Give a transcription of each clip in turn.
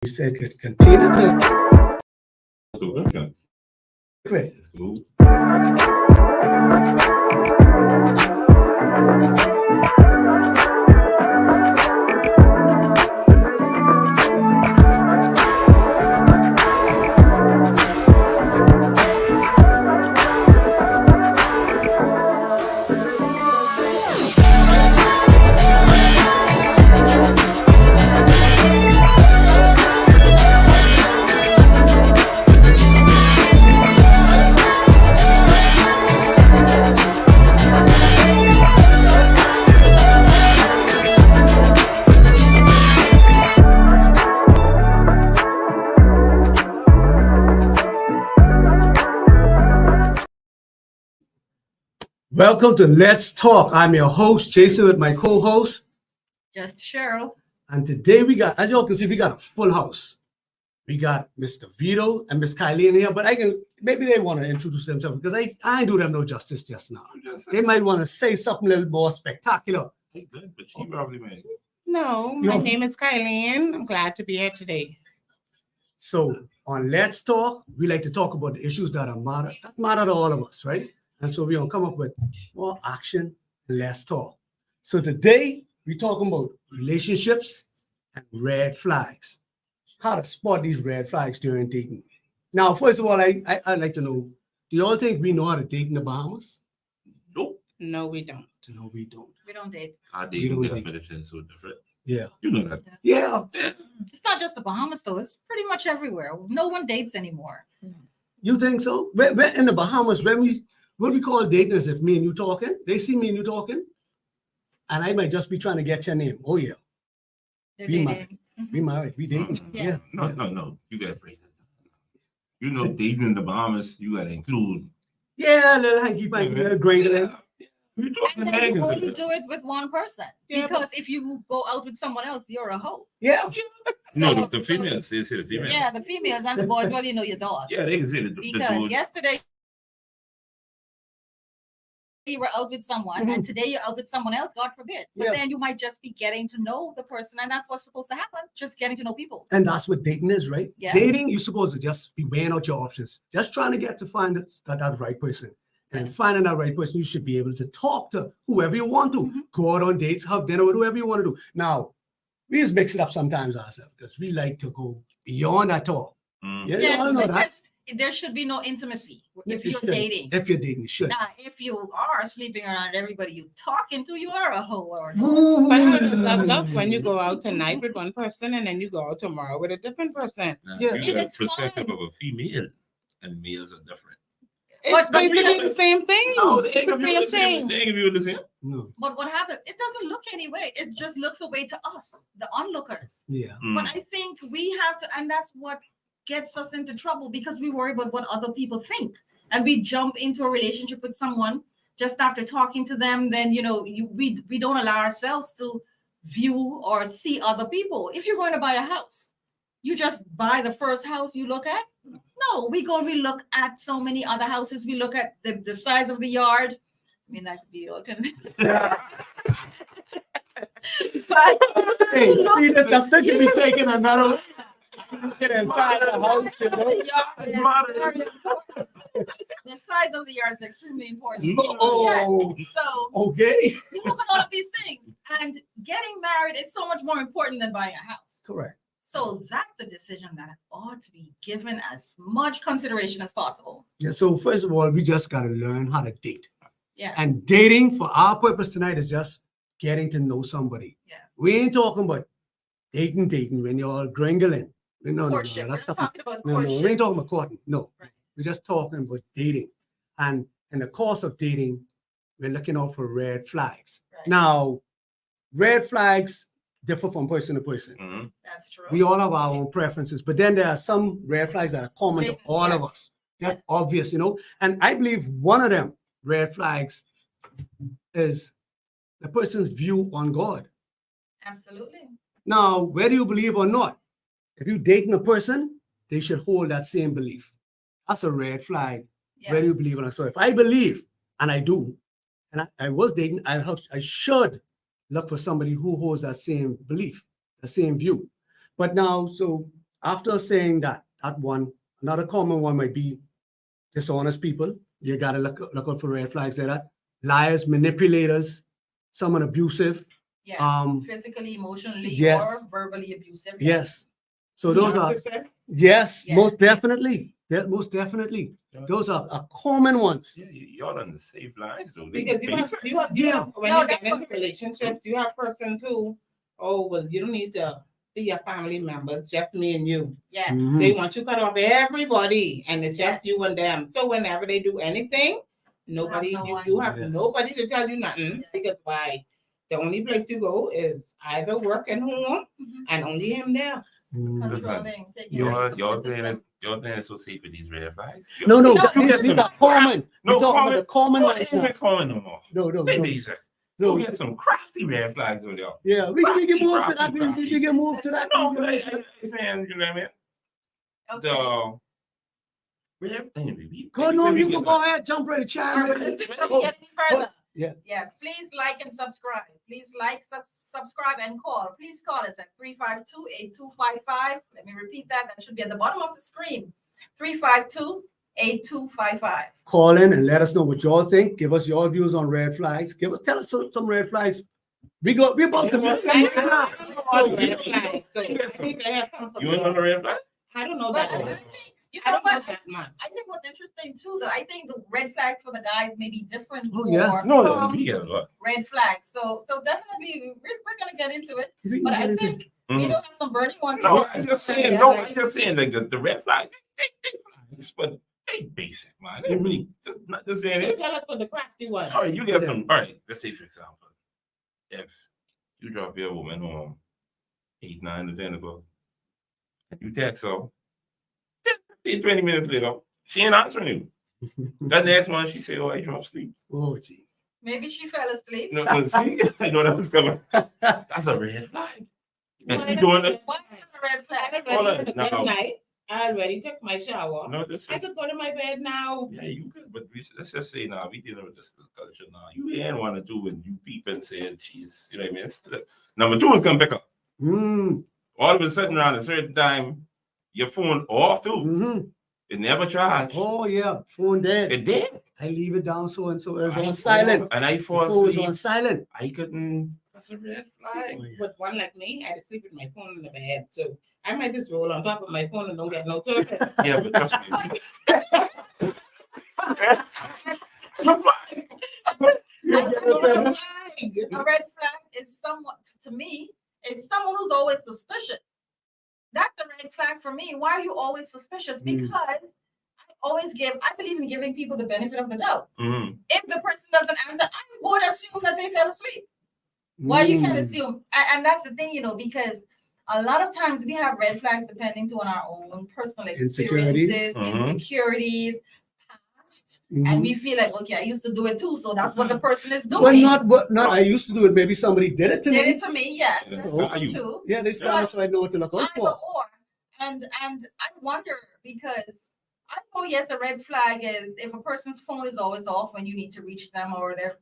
You said could continue to. Okay. Great. That's cool. Welcome to Let's Talk. I'm your host, Jason, with my co-host. Just Cheryl. And today we got, as y'all can see, we got a full house. We got Mr. Vito and Miss Kylie in here, but maybe they want to introduce themselves because I ain't do them no justice just now. They might want to say something a little more spectacular. Hey, good, but she probably made. No, my name is Kylie. I'm glad to be here today. So on Let's Talk, we like to talk about the issues that matter to all of us, right? And so we're going to come up with more action and less talk. So today, we're talking about relationships and red flags. How to spot these red flags during dating. Now, first of all, I'd like to know, do you all think we know how to date in the Bahamas? Nope. No, we don't. No, we don't. We don't date. Our We dating don't date. definition is so different. Yeah. You know that. Yeah. It's not just the Bahamas, though. It's pretty much everywhere. No one dates anymore. You think so? When in the Bahamas, what we call dating is if me and you talking, they see me and you talking, and I might just be trying to get your name. Oh, yeah. They're We dating. married. We married. We dating. Yeah. No. You got to break it down. You know, dating in the Bahamas, you got to include. Yeah, little hanky-panky, little gringo. You talking And then you only hanging. do it with one person. Yeah, Because if you go out with someone else, you're a hoe. Yeah. No, So- the females. They say the females. Yeah, the females and the boys, well, you know your dog. Yeah, they can say the Because dudes. yesterday you were out with someone and today you're out with someone else, God forbid. But Yeah. then you might just be getting to know the person, and that's what's supposed to happen. Just getting to know people. And that's what dating is, right? Yeah. Dating, you're supposed to just be weighing out your options, just trying to get to find that right person. And Yes. finding that right person, you should be able to talk to whoever you want to, Mhm. go out on dates, have dinner with whoever you want to do. Now, we just mix it up sometimes ourselves because we like to go beyond that talk. Mm. Yeah, you all know that. because there should be no intimacy if You you're should. dating. If you're dating, you should. Now, if you are sleeping around everybody you talking to, you are a hoe or a dog. But how does that look when you go out tonight with one person and then you go out tomorrow with a different person? Now, Yeah. you got It's a perspective fine. of a female, and males are different. It's But basically the same thing. No, they It's ain't the gonna be same the same. thing. They ain't gonna be the same. No. But what happens? It doesn't look anyway. It just looks away to us, the onlookers. Yeah. But I think we have to, and that's what gets us into trouble because we worry about what other people think. And we jump into a relationship with someone just after talking to them, then we don't allow ourselves to view or see other people. If you're going to buy a house, you just buy the first house you look at. No, we look at so many other houses. We look at the size of the yard. I mean, that could be all kind Hey, see, that thing can be taken another. Get inside the house, you know? The size of the yard is extremely important. Oh, So okay. you look at all of these things, and getting married is so much more important than buying a house. Correct. So that's a decision that ought to be given as much consideration as possible. Yeah, so first of all, we just got to learn how to date. Yeah. And dating for our purpose tonight is just getting to know somebody. Yes. We ain't talking about dating when you're all gringling. No, Courtship. that's We're something. talking about No, we courtship. ain't talking about courting. No, Right. we're just talking about dating. And in the course of dating, we're looking out for red flags. Right. Now, red flags differ from person to person. Mhm. That's true. We all have our own preferences, but then there are some red flags that are common to Red- all of yes. us. That's obvious, And I believe one of them red flags is the person's view on God. Absolutely. Now, whether you believe or not, if you're dating a person, they should hold that same belief. That's a red flag, Yes. whether you believe or not. So if I believe, and I do, and I was dating, I should look for somebody who holds that same belief, the same view. But now, so after saying that one, another common one might be dishonest people. You gotta look out for red flags like that. Liars, manipulators, someone abusive. Yes, physically, emotionally, yes. or verbally abusive. Yes. So those are yes, Yes. most definitely. Yeah, most definitely. Those are common ones. Yeah, y'all on the safe lines though. Because you have, Yeah. when No, you get that's into relationships, you have persons who, oh, well, you don't need to see your family members, just me and you. Yes. Mhm. They want you cut off everybody, and it's just Yes. you and them. So whenever they do anything, nobody, no one. you have Yes. nobody to tell you nothing. Yes. Because why? The only place you go is either work and home, Mhm. and only him there. Mhm. Controlling. taking Y'all advantage. playing it so safe with these red flags. No, No, these are common. No, We're talking common. about the common No, ones ain't now. been calling no more. No. They basic. So, You get some crafty red flags with y'all. yeah, we can move to that. Crafty. We can move to that. No, but I saying, you know what I mean? Okay. Go no, you can go ahead, jump right, All chime right, in. before we get any further. Yeah. Yes, please like and subscribe. Please like, subscribe, and call. Please call us at 352-8255. Let me repeat that. That should be at the bottom of the screen. 352-8255. Call in and let us know what y'all think. Give us your views on red flags. Tell us some red flags. We about to I don't know red flags, so I need to have some from You ain't on the red flag? I don't know But that I much. think, you I know don't know what? that much. I think what's interesting too, though, I think the red flags for the guys may be different Oh, yeah. for No, we get a lot. red flags. So definitely we're gonna get into it. We can But get I into think Mhm. you don't have some burning ones. No, I'm just saying, like the red flags, they flags, but they basic, man. They really not just saying So it. tell us what the crafty one. All right, you get Yeah. some. All right, let's say for example, if you drop your woman home 8, 9, or 10 o'clock, and you text her 15, 20 minutes later, she ain't answering you. That next one, she say, "Oh, I dropped sleep." Oh, gee. Maybe she fell asleep. No, see, I know that was coming. That's a red flag. And she doing it. What's a red I flag? Hold on, already had a good now. night. I already took my shower. No, this I is. could go to my bed now. Yeah, you could, but let's just say now we dealing with this culture now. You ain't want to do when you peep and say she's, you know what I mean. Number 2 is gonna pick up. Mm, All of a sudden, around a certain time, your phone off too. mhm. It never charged. Oh, yeah, phone dead. It did. I leave it down so and so. It was I on silent. and I The fall phone was asleep. on silent. I couldn't. That's a red flag. But one like me, I had to sleep with my phone in the bed. So I might just roll on top of my phone and don't get no service. Yeah, but trust me. Somebody. A red flag is somewhat, to me, is someone who's always suspicious. That's a red flag for me. Why are you always suspicious? Mm. Because I believe in giving people the benefit of the doubt. Mhm. If the person doesn't answer, I would assume that they fell asleep. Why you can't Mm. assume? And that's the thing, because a lot of times we have red flags depending on our own personal Insecurities. experiences, Mhm. insecurities, past, Mhm. and we feel like, okay, I used to do it too, so that's what the person is doing. Well, not. I used to do it. Maybe somebody did it to Did me. it to me, yes, Yeah. that's Oh. true too. Yeah, they spell it so I know what to look out Either for. or, and I wonder because I know, yes, the red flag is if a person's phone is always off when you need to reach them, or their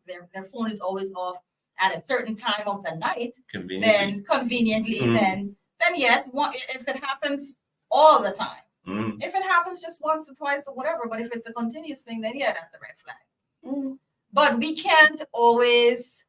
phone is always off at a certain time of the night, Conveniently. then conveniently, Mhm. then yes, if it happens all the time. Mhm. If it happens just once or twice or whatever, but if it's a continuous thing, then yeah, that's a red flag. But we can't always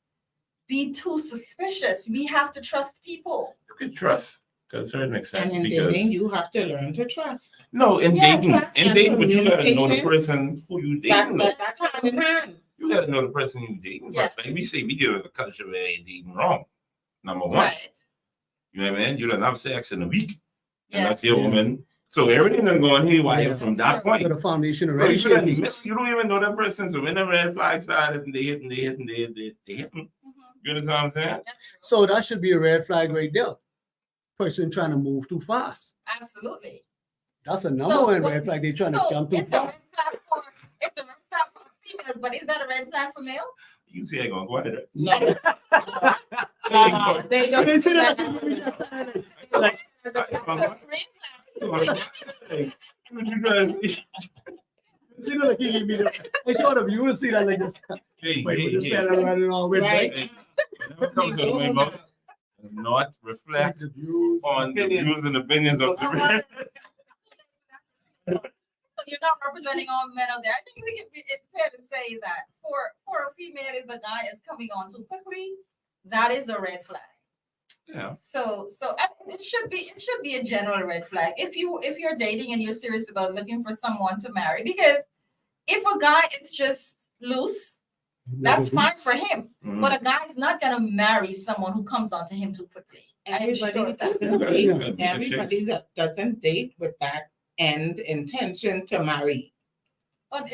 be too suspicious. We have to trust people. You can trust to a certain extent And in because dating, you have to learn to trust. no, in Yeah, dating, trust in and dating, but you gotta know the communication. person who you That, dating. that's hand in hand. You gotta know the person you dating Yes. first. Like we say, we deal with a culture where they dating wrong. Number one, Right. you know what I mean? You don't have sex in a week, and Yeah. that's your Yeah. woman. So everything done going haywire Yeah. from That's that true. point. So the foundation So already you should don't be. you don't even know that person. So when the red flag started and they hit and they hit and they hit them. Mhm. You understand what I'm saying? That's true. So that should be a red flag right there. Person trying to move too fast. Absolutely. That's a number So one what- red flag. They trying to So jump too it's a red fast. flag for females, but is that a red flag for males? You say I gonna go ahead. No. They don't. They say that- Green flag. See, like he gave me the. I showed him. You will see that like this. Hey, Wait, hey, with this hey. fella running all with Right. right? Whenever it comes out of my mouth, does not reflect The views, on the opinion. views and opinions of the. So you're not representing all men out there. I think it's fair to say that for a female, if the guy is coming on too quickly, that is a red flag. Yeah. So and it should be a general red flag if you're dating and you're serious about looking for someone to marry, because if a guy is just loose, that's fine for him. Mhm. But a guy is not gonna marry someone who comes onto him too quickly. I'm sure Everybody of that. doesn't Yeah. date, Yeah. everybody that doesn't date with that end intention to marry. But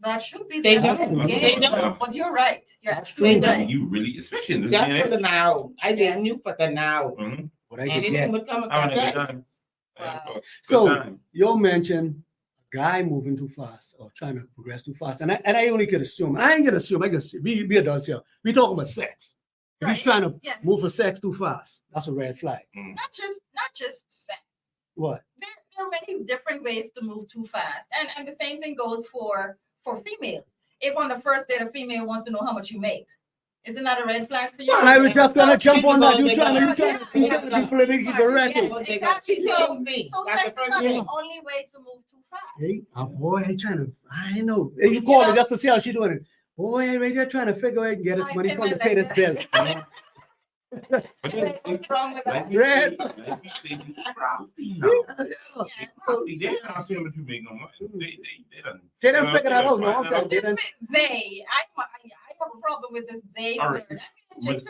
that should be They the don't. end They game. don't. But you're right. You're That's absolutely true. right. You really, especially in this Just day for the and age. now. I didn't you for the now. Mhm. What I could Anything get. would come Having across a good that. time. Wow. Good So time. you mentioned a guy moving too fast or trying to progress too fast, and I only could assume. I ain't gonna assume. I can see. We adults here. We talking about sex. If he's Right. trying to Yeah. move for sex too fast, that's a red flag. Not just sex. What? There are many different ways to move too fast, and the same thing goes for females. If on the first date a female wants to know how much you make, isn't that a red flag for you? And I was just gonna jump on that. You Yeah. trying to be Yeah. politically correct. Yeah, Well, they exactly. got- So She's sex That's the is first not thing. the only way to move too fast. Hey, boy, I trying to. I know. Hey, you call know- her just to see how she doing it. Boy, I right there trying to figure out and get his I money pay from my to pay this bill. leg. But then, What's wrong with like that? you Red. say, like you say, you crafty now. Yeah. Crafty. They're not saying that you make no money. They done. They done figure that out. No, find I'm telling you, they done- I have a problem with this they All word. right. I mean, With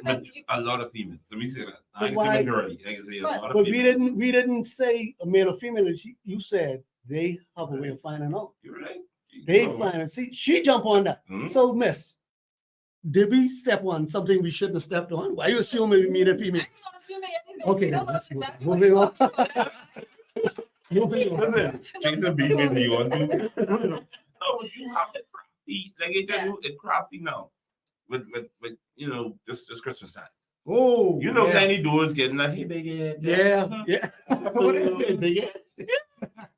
a lot of females. Let me say that. I But ain't why- the majority. I can say a But- lot of But females. we didn't say a male or female. You said they have a way of finding out. You're right. They find it. See, she jump on that. Mhm. So, miss, did we step on something we shouldn't have stepped on? Why you assuming we mean a female? I'm not assuming anything. Okay, You then don't know let's move exactly on. what Moving you're on. talking about. Moving on. Listen, Jason beat me to you on no, but you have to crafty. Like it tell you, it's crafty now. With this Christmas time. Oh, You know, yeah. many doors getting that. Hey, baby. Yeah, yeah. What is it, big head?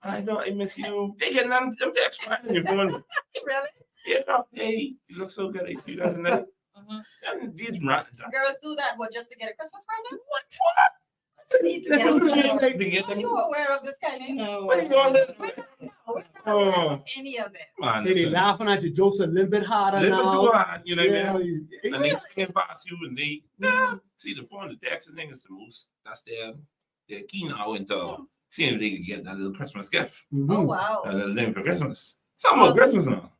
I thought I miss you. They getting them text right on your phone. Really? Yeah, hey, you look so good. I see that and that. And these rats. Girls do that, what, just to get a Christmas present? What? Need to get a What? present. Like to get Are them. you aware of this, Kylie? No. What are you doing? We're not aware of any of this. Man, Hey, they listen, laughing at your jokes a little bit harder little bit too now. hard, you know what I Yeah, mean? you- And they scan past you and they see the phone, the text and things the most. That's their key now into seeing if they can get that little Christmas gift. Oh, Mhm. wow. That little thing for Christmas. Something about Christmas now.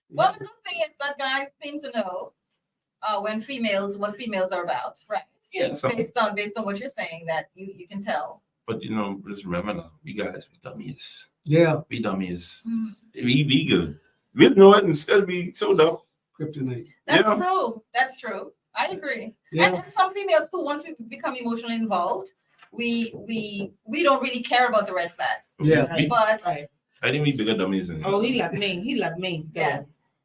Well, the good thing is that guys seem to know what females are about, right? Yeah, so, Based on what you're saying, that you can tell. but just remember now, we guys, we dummies. Yeah, We dummies. Mm. We good. We know it and still be so dumb. kryptonite. That's Yeah. true. That's true. I agree. Yeah. And some females too, once we become emotionally involved, we don't really care about the red flags. Yeah. But Right. I think we bigger dummies than Oh, he loved me. He loved me. So Yeah.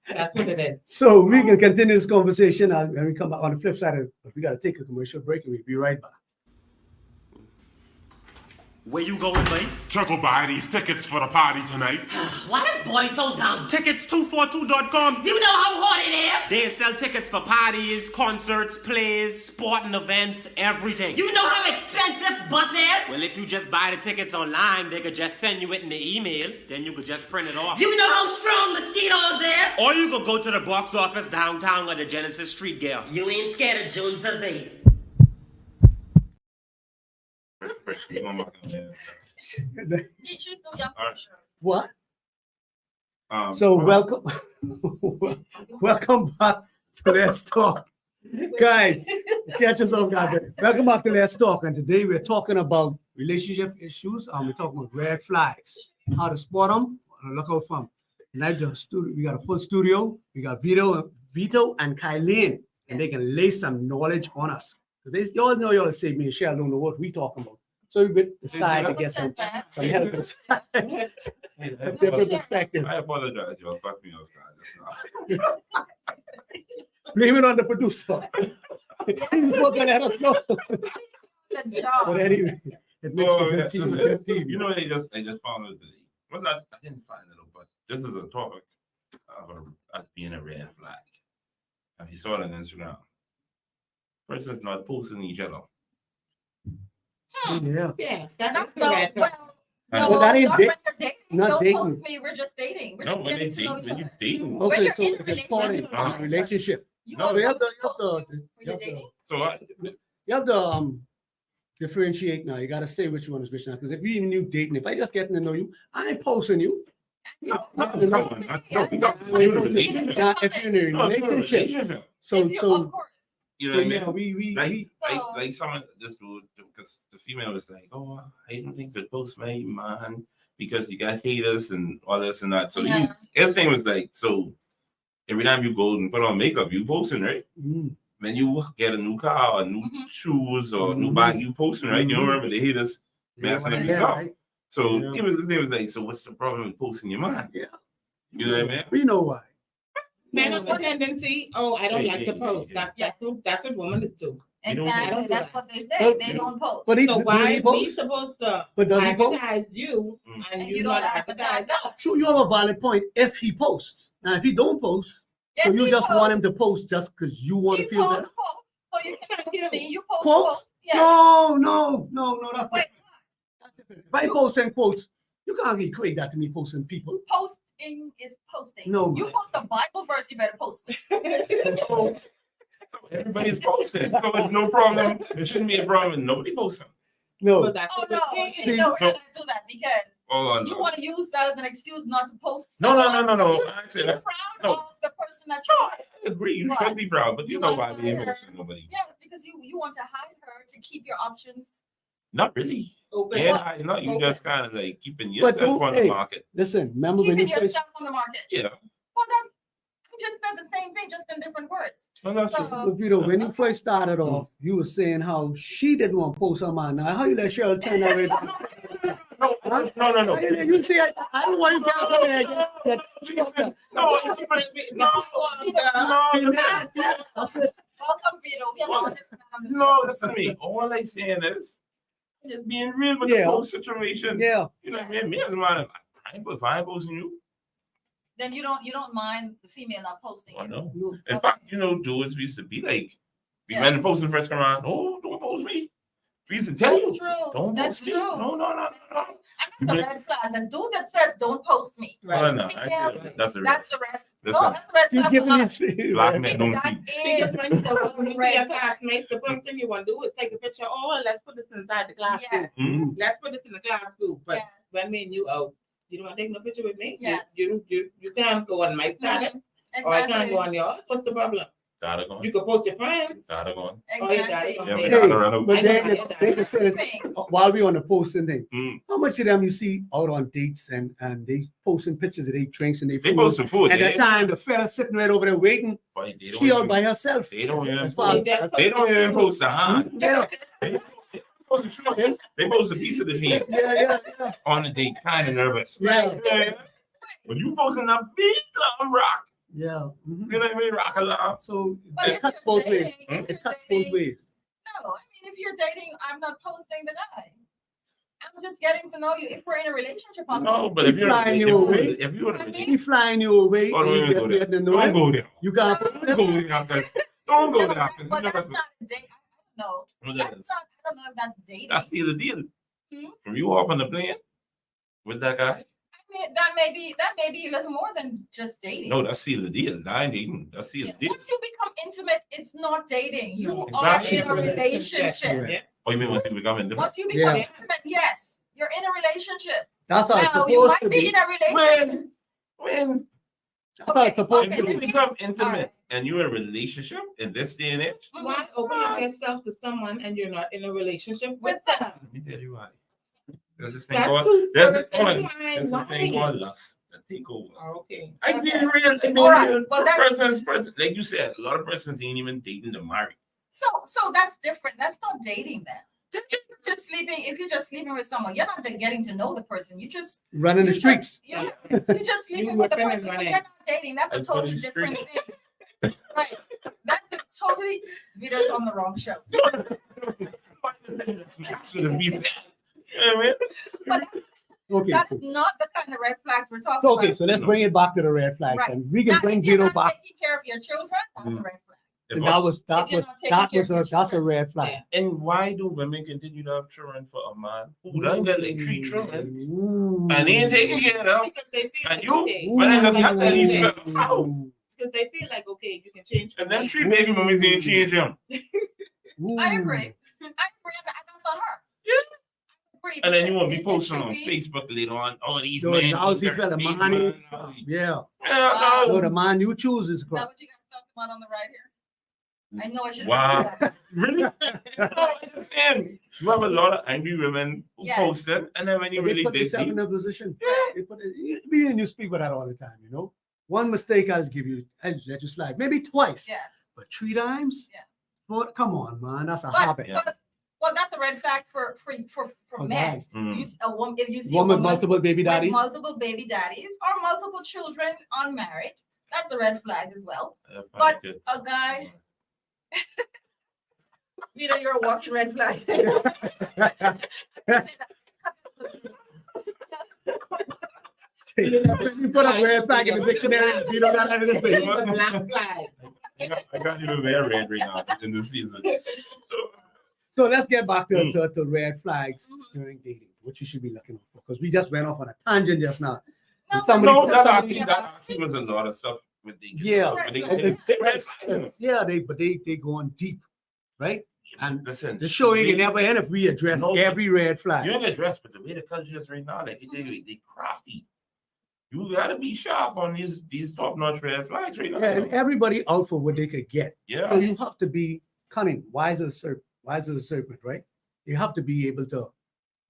that's what it is. So we can continue this conversation when we come back on the flip side of, but we got to take a commercial break and we'll be right back. Where you going, mate? To go buy these tickets for the party tonight. Why this boy so dumb? Tickets242.com. You know how hard it is? They sell tickets for parties, concerts, plays, sporting events, everything. You know how expensive bus is? Well, if you just buy the tickets online, they could just send you it in the email. Then you could just print it off. You know how strong mosquitoes is? Or you could go to the box office downtown at the Genesis Street Gale. You ain't scared of Joneses, they. she's still young. All right. What? So welcome, welcome back to Let's Talk, guys. Catch us off guard. Welcome back to Let's Talk, and today we're talking about relationship issues. We're talking about red flags, how to spot them, how to look out for them. Tonight, we got a full studio. We got Vito and Kylene, and they can lay some knowledge on us. Y'all know y'all say me and Cheryl don't know what we talking about, so we decide to get some help, a different perspective. I apologize, y'all. Fuck me off guard just now. Blame it on the producer. He was supposed to let us know. Good job. But anyway, it makes for good TV. Good TV. You know, I just found out today. Well, not, I didn't find it out, but this is a topic of as being a red flag. And you saw it on Instagram. Person's not posting each other. Yeah. Yes, that Not, is the no, red flag. well, I no, know. that ain't not date- when you're dating. not Don't dating. post me. We're just dating. We're No, just when getting they to know date, each when you other. dating. When Okay, you're so in a if it's parting, relationship, relationship. You No. want So you have someone to, to post you when you you're have to, dating? So I, you have to differentiate now. You got to say which one is which now. Because if you even knew dating, if I just getting to know you, I ain't posting you. no, No, no, no, no, you got Now, if you're in a No, you're in a relationship, relationship. so If you- so of course. You know so what I mean? yeah, we Like someone this dude, because the female was like, "Oh, I don't think the post my man because you got haters and all this and that." So Yeah. his thing was like, so every time you go and put on makeup, you posting, right? Mm, When you get a new car or new Mhm. shoes or new Mhm. bag, you posting, right? You don't Mhm. remember the haters messing up yeah, your car. right? So Yeah. they was like, so what's the problem with posting your man? Yeah. You know what I mean? We know why. Men have a tendency, oh, I don't Hey, like to hey, post. hey, That's what women do. You don't Exactly. post. That's what they say. But- They don't post. But he, So does why he we post? supposed to But does he post? advertise you Mm. and And you you not don't advertise advertise us? Sure, you have a valid point if he posts. Now, if he don't post, Yes, so you he just posts. want him to post just because you want He to feel posts better? posts. So you can Thank post you. me. You post Quotes? posts. Yes. No, that's Wait, different. That's different. If I post in quotes, you can't equate that to me posting people. posting is posting. No, You man. post a Bible verse, you better post it. So everybody's posting. So it's no problem. It shouldn't be a problem. Nobody posting. No. But that's Oh what no, we're see, saying. no, we're So- not gonna do that because Oh, you no. want to use that as an excuse not to post. No, no, someone. no, no, no. You I should said be that. proud No. of the person that No, you I agree. You What? should be proud, but you You know want why we ain't her- posting nobody. Yes, because you want to hide her to keep your options. Not really. Open. Yeah, you know, you Okay. just kind of like keeping But yourself don't- on the hey. market. Listen, remember when Keeping you first, yourself on the market. Yeah. Well, that's you just said the same thing, just in different words. Well, that's true. So But Vito, when you first started off, you were saying how she didn't want to post her man. Now, how you let Cheryl turn that way? No. You see, I don't want you to come there and get No, That's it. welcome, Vito. We have Well, all this man on the no, listen to me. All I saying is just being real with the Yeah. whole situation. Yeah. You know what I mean? Me as a man, if I ain't posting you, Then you don't mind the female not posting I you. know. No. In fact, you know, dudes we used to be like, Yeah. when the posting first come around, oh, don't post me. We used to tell That's you, true. don't That's post me. true. No. That's true. And that's a red flag. The dude that says don't post me. Well, no, Female, that's a That's a red. That's No, right. that's a red You flag. giving for me us. black men don't That cheat. is Because when you see red your flag. classmates, the first thing you want to do is take a picture. Oh, let's put this inside the class Yeah. group. Mhm. Let's put this in the class group. But Yeah. when me and you out, you don't want to take no picture with me. Yes. You can't go on my status, Mhm. or I can't Exactly. go on yours. What's the problem? Gotta go. You can post your friend. Gotta go. Oh, you got Exactly. it. Yeah, we Hey, gotta run out. But I then know, they can say this, Thing. while we on the posting thing, Mm. how much of them you see out on dates and they posting pictures of their drinks and their They food. post the food. At They, that time, the fella sitting right over there waiting, but they don't she out even, by herself. they don't even As far post. as- They don't even post the hand. Yeah, They post a piece of the meat yeah. on the date, kind of nervous. Yeah. Yeah. When you posting a big long rock, Yeah. Mhm. you know what I mean? Rock alarm. So But it if cuts you're both ways. dating, if It you're cuts both dating- ways. No, I mean, if you're dating, I'm not posting the guy. I'm just getting to know you. If we're in a relationship, I'll No, post but if you're flying you away. if you're I mean, He flying you away. Oh, and you don't just go there. getting to know don't him. go there. You can't. Don't go there. Don't go there. 'Cause you But never that's not a date. I don't know. What That's that is. not. I don't know if that's dating. That's the deal. Hmm? From you off on the plane with that guy. I mean, that may be a little more than just dating. No, that's the deal. That ain't dating. That's the Yeah. deal. Once you become intimate, it's not dating. You No, are exactly. in a relationship. Yeah. Oh, you mean once you become independent? Once you become Yeah. intimate, yes, you're in a relationship. That's how it's Now you supposed might to be be. in a relationship. When That's how it's supposed if to you be. become intimate Alright. and you're in a relationship in this day and age, Mhm. Why open up yourself to someone and you're not in a relationship with them? let me tell you why. There's this thing That's called too there's this, spiritual. hold on. Why? There's this thing Why? called lust that take over. Oh, okay. I Okay. being real, I being Alright, real. well, that's- Person, like you said, a lot of persons ain't even dating to marry. So that's different. That's not dating then. If you're just sleeping with someone, you're not getting to know the person. You just Running the you streets. just- you're just sleeping with the whipping and person, so running. you're not dating. That's a And for totally these different streets. thing. Right. That's a totally Vito's on the wrong show. That's what it be said. You know what I mean? Okay. That So, is not the kind of red flags we're talking so okay, about. so let's bring it back to the red flags, Right. and we can Now, bring if you're Vito not back. taking care of your children, that's a red flag. And that was If you're not taking care of your that's a children. red flag. And why do women continue to have children for a man who done got like 3 children Ooh. and they ain't taking care of them? Because they feel And like, you? okay, But then the fact that he's Ooh. foul. because they feel like, okay, you can change. And then 3 baby mummies ain't change him. Ooh. I agree. I agree, and that's on her. Yeah. I agree, And then you because won't be it posting should on be- Facebook later on, oh, these Yo, men. lousy these fella, these man. men, lousy. Yeah. Yeah, No, no. the man you choose is Is that correct. what you guys talked about on the right here? I know I should. Wow. Really? No, I understand. You have a lot of angry women who Yes. post it, and then when you But they really put dig yourself in deep, a position. Yeah. They put it, me and you speak about that all the time, you know. One mistake I'll give you, I'll let you slide. Maybe twice. Yes, But 3 times? yes. But come on, man. That's a But, habit. Yeah. but, well, that's a red flag for For men. guys. mm, A woman, if you see Woman a with woman multiple baby with daddies. multiple baby daddies or multiple children unmarried, that's a red flag as well. I find But it- a guy, you know, you're a walking red flag. You put a red flag in the dictionary, you don't got anything. It's a black flag. I got even very red right now in the season. So let's get back to, Mm. to red flags Mhm. during dating, what you should be looking for. Because we just went off on a tangent just now. No, Somebody- No, that somebody- actually was a lot of stuff with the Yeah. but they- And they- the red flags, yeah, they going deep, right? And listen, the show ain't they- gonna never end if we address No, every red You flag. ain't addressed, but the way the culture is right now, like they crafty. You gotta be sharp on these top notch red flags right now. Yeah, and everybody out for what they could get. So Yeah. you have to be cunning, wise as a serpent, right? You have to be able to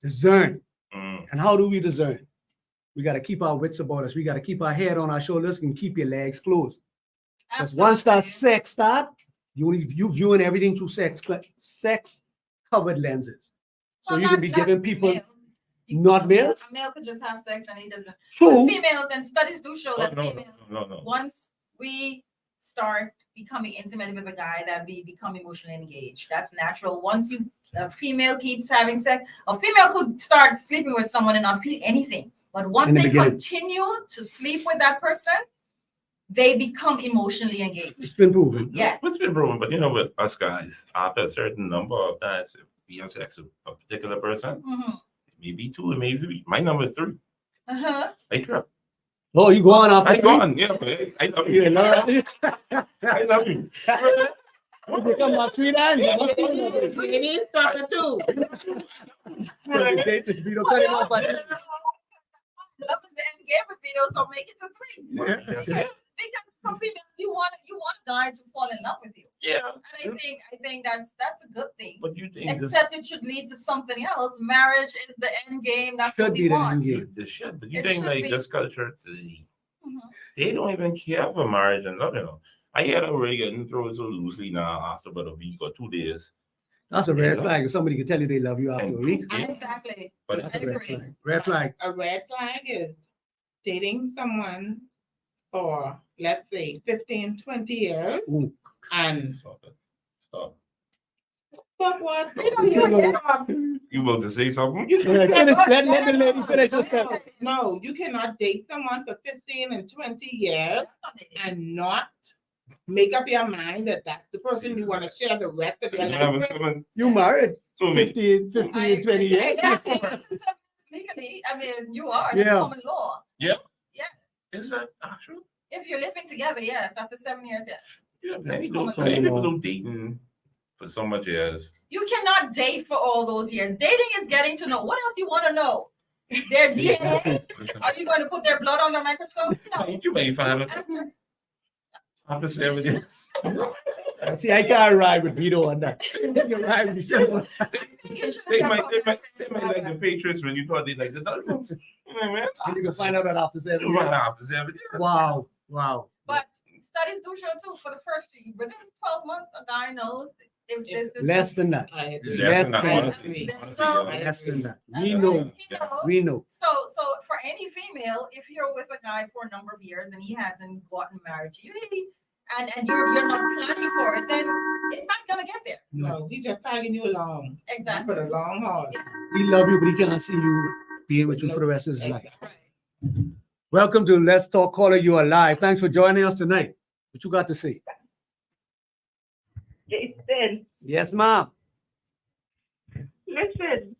discern. Mm. And how do we discern? We got to keep our wits about us. We got to keep our head on our shoulders and keep your legs closed. Because once that Absolutely. sex start, you viewing everything through sex covered lenses. So Well, you can not- be not giving people males. not males. A male could just have sex and he doesn't. True. Females, and studies do show Oh, that no, females, no. once we start becoming intimate with a guy, that we become emotionally engaged. That's natural. Once a female keeps having sex, a female could start sleeping with someone and not feel anything. But once In the they beginning. continue to sleep with that person, they become emotionally engaged. It's been proven. Yes. It's been proven, but you know, with us guys, after a certain number of times, if we have sex with a particular person, Mhm. maybe 2, maybe my number is 3. Uh-huh. I trip. Oh, you go on after I three? go on, yeah, but I love you. You know? I love you. You come back 3 times. you must find out. You need to stop it too. We don't cut him off by- Love is the end game for females, so make it to 3. Yeah. That's it. Because for females, you want a guy to fall in love with you. Yeah, And I think that's a good thing. but you think this Except it should lead to something else. Marriage is the end game. That's what Should we be the want. end game. this shit, but you It think should like be. this culture today, Mhm. they don't even care for marriage and love, you know. I hear them really getting thrown so loosely now after about a week or 2 days. That's a red Yeah. flag. If somebody can tell you they love you after a week, Yeah. Exactly. But that's I a red agree. flag. Red flag. A red flag is dating someone for, let's say, 15, 20 years. Ooh. And stop it. Stop. fuck what? You about to say something? Yeah, finish, let the lady finish her step. No, you cannot date someone for 15 and 20 years and not make up your mind that that's the person you want to share the rest of your You life haven't with. come You married to me. 15, 20 years. Legally, I mean, you are. Yeah. That's common law. Yeah. Yes. Is that actual? If you're living together, yes. After 7 years, yes. Yeah, That's many common don't, many law. people don't dating for so much years. You cannot date for all those years. Dating is getting to know. What else you want to know? Their DNA? Are you going to put their blood on the microscope? No. You may find it After- after 7 years. See, I can't ride with Vito on that. You can ride with yourself. They might like the Patriots when you thought they like the Dolphins. You know what I mean? You can find out that after 7 You run years. after 7 years. Wow. Wow. But studies do show too, for the first within 12 months, a guy knows if this is Less than that. I agree. Less than that, Yes, honestly. then Honestly, so- yeah. Less than that. That's We right. know. He knows. We know. So for any female, if you're with a guy for a number of years and he hasn't gotten married to you, and you're not planning for it, then it's not gonna get there. No, he just tagging you along for Exactly. the long haul. He love you, but he can't see you being with you for the rest of his life. Right. Welcome to Let's Talk Caller. You are live. Thanks for joining us tonight. What you got to say? Justin, Yes, ma'am. listen.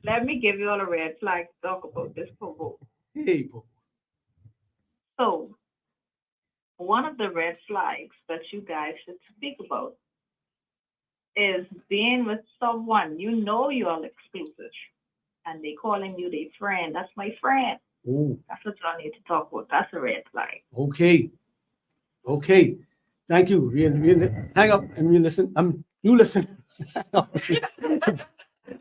Let me give you all a red flag to talk about this provoke. Hey, Popo. So, one of the red flags that you guys should speak about is being with someone you know you are exclusive, and they calling you their friend. That's my friend. Oh, That's what y'all need to talk about. That's a red flag. okay. Okay. Thank you. Hang up and you listen. You listen.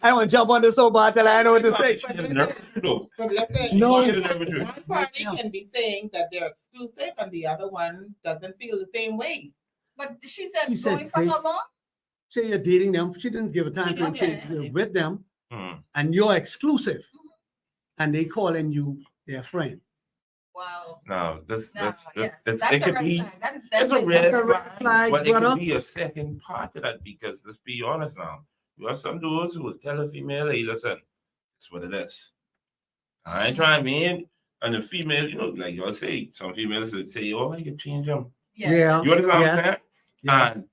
I want to jump on this so bad till I know what to say. You're nervous, though. But listen, No. You're nervous, too. one party can be saying that they're exclusive and the other one doesn't feel the same way. But she said She said going for they- how long? Say you're dating them. She didn't give a time frame. Okay. You're with them Hmm. and you're exclusive. And they calling you their friend. Wow. No, No, it yes, could that's a red be. flag. That is It's a definitely red a red flag, flag, but it brother. could be a second part of that because let's be honest now. You have some dudes who will tell a female, hey, listen, it's what it is. I ain't trying to be in. And the female, like y'all say, some females would say, oh, I can change them. Yeah. You understand what Yeah. I'm saying? Yeah. And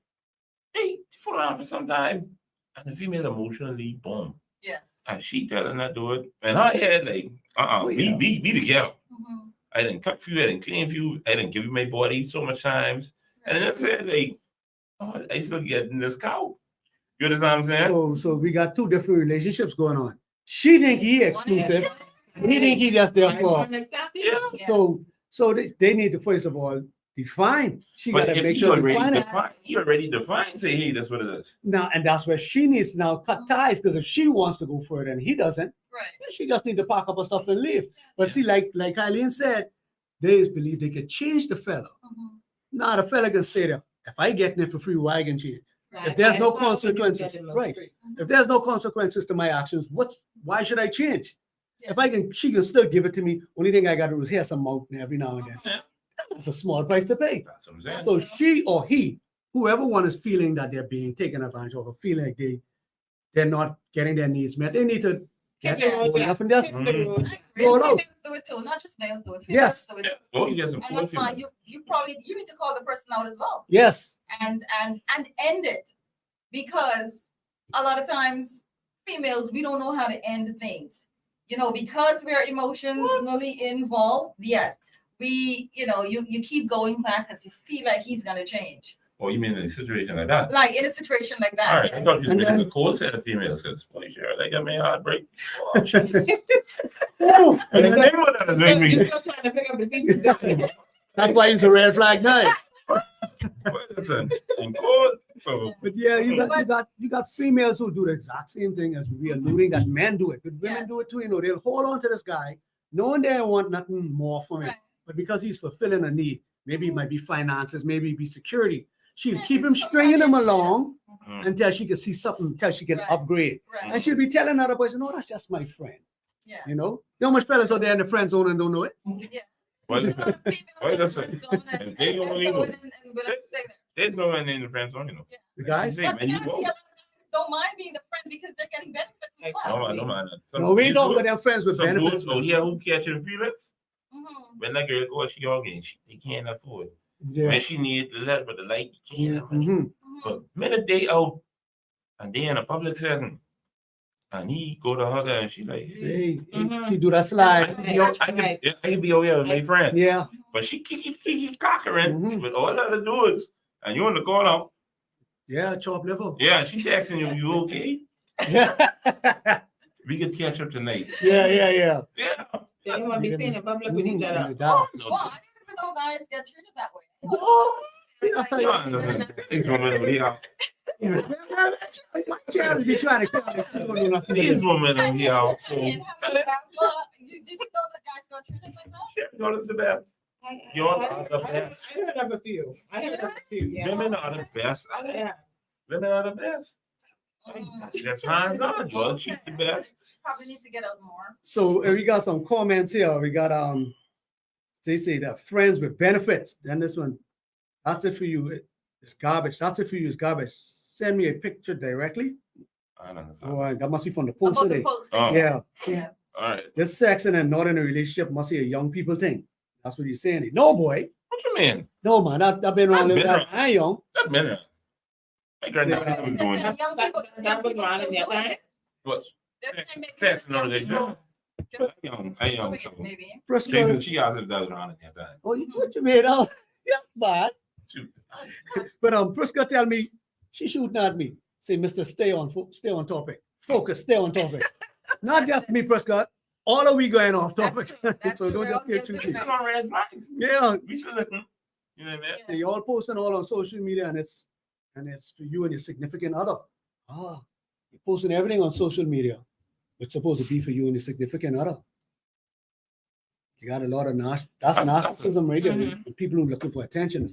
they fool around for some time. And the female emotionally, boom. Yes. And she telling that dude, and her head, like, Oh, yeah. be together. Mhm. I didn't cut for you, I didn't clean for you, I didn't give you my body so much times. And then I said, like, oh, I still getting this cow. You understand what I'm saying? So we got two different relationships going on. She think he exclusive. He think he just there for. Exactly. Yeah. Yeah. So they need to first of all define. She But got to if make you sure to already define it. define, you already define, say, hey, that's what it is. Now, and that's where she needs to now cut ties because if she wants to go further and he doesn't, Right. then she just need to pack up her stuff and leave. But see, like Eileen said, they believe they can change the fella. Mhm. Nah, the fella can stay there. If I get it for free, why I can change? Right. If there's no And that's when you consequences, get in those right. streets. If there's no consequences to my actions, why should I change? Yeah. If I can, she can still give it to me. Only thing I got to do is hear some mountain every now and then. Yeah. That's a small price to pay. That's what I'm saying. So she or he, whoever one is feeling that they're being taken advantage of, or feeling like they're not getting their needs met, they need to get Yeah. old enough and just Hit the road. I agree. Roll out. Females do it too, not just males do it. Yes. Females do it. Oh, you get some And poor that's fine. females. You probably need to call the person out as well yes. and end it, because a lot of times females, we don't know how to end things, because we're emotionally involved. Yes, we, you keep going back because you feel like he's gonna change, Oh, you mean in a situation like that? like in a situation like that. All right, I yes. thought you And were then- a cold set of females because, boy, sure, they got me heartbreak. Oh, Jesus. Woo! And the name of that is make You're me. still trying to pick up the pieces. That's why it's a red flag night. But listen, in cold, so But yeah, you got females who do the exact same thing as we are alluding that men do it. But women Yes. do it too. They'll hold on to this guy, knowing they don't want nothing more from him. Right. But because he's fulfilling a need, maybe it might be finances, maybe it be security. She'll Yeah, keep him it's stringing him companionship. along mm, until she can see something, until she can Right. upgrade. Right. And she'll be telling other boys, no, that's just my friend. Yeah. You know how much fellas out there in the friend zone and don't know it? Yeah. well, A lot of females Wait a in the second. friend zone And they don't and even go know. in and be like, stay there. there's no one in the friend zone, The guys? Say, But man, you sadly, a go. lot of guys don't mind being the friend because they're getting benefits as well. No, man. Some No, we ain't dudes- talking about them friends with some benefits. dudes, oh, yeah, who catching feelings? Mhm. When that girl goes, she all getting, they can't afford. Yeah. When she need the letter, but the light, you can't have money. Mhm. Mhm. But minute they out and they in a public setting, and he go to her and she like, hey, Hey, he do that slide. I can be over here with my friend. Yeah. But she keep cockering Mhm. with all the other dudes, and you in the corner. Yeah, chop liver. Yeah, she texting you okay? Yeah. We can catch up tonight. Yeah. Yeah. They don't want to be seen in public with each other. Mhm. No, Well, I didn't even know guys get treated that way. Oh, see, that's how you you. understand. These women over here. My child be trying to kill me. You don't know nothing. These women over here. I So, didn't have to have, did you know that guys got treated like that? you're the best. You're the best. I heard of a few. Yeah. Women are the best. Yeah. Women are the best. Mhm. That's hands on. You're cheap the best. Probably need to get out more. So we got some comments here. We got they say that friends with benefits. Then this one, that's it for you. It's garbage. That's it for you. It's garbage. Send me a picture directly. I don't understand. Oh, that must be from the post About the today. posting. Oh. Yeah. Yeah. All right. This sex and not in a relationship must be a young people thing. That's what you're saying. No, boy. What you mean? No, man. I've been around. I've been I ain't young. That minute. My granddad was doing Young that. people- That was wrong in your time. What? That's why maybe Sex just and all young that. people just I young, doing so. it, maybe. Prescott, She asked if that was wrong in that time. oh, what you made out? That's bad. Shoot. But Prescott tell me she shooting at me. Say, Mister, stay on topic. Focus, stay on topic. Not just me, Prescott. All of we going off topic. That's true. That's So true. don't We're all just get guilty too of deep. Still on red flags. Yeah, We still looking. You know what I mean? they all posting all on social media, and it's for you and your significant other. Ah, you're posting everything on social media. It's supposed to be for you and your significant other. You got a lot of that's That's- narcissism right there. Mhm. People who looking for attention.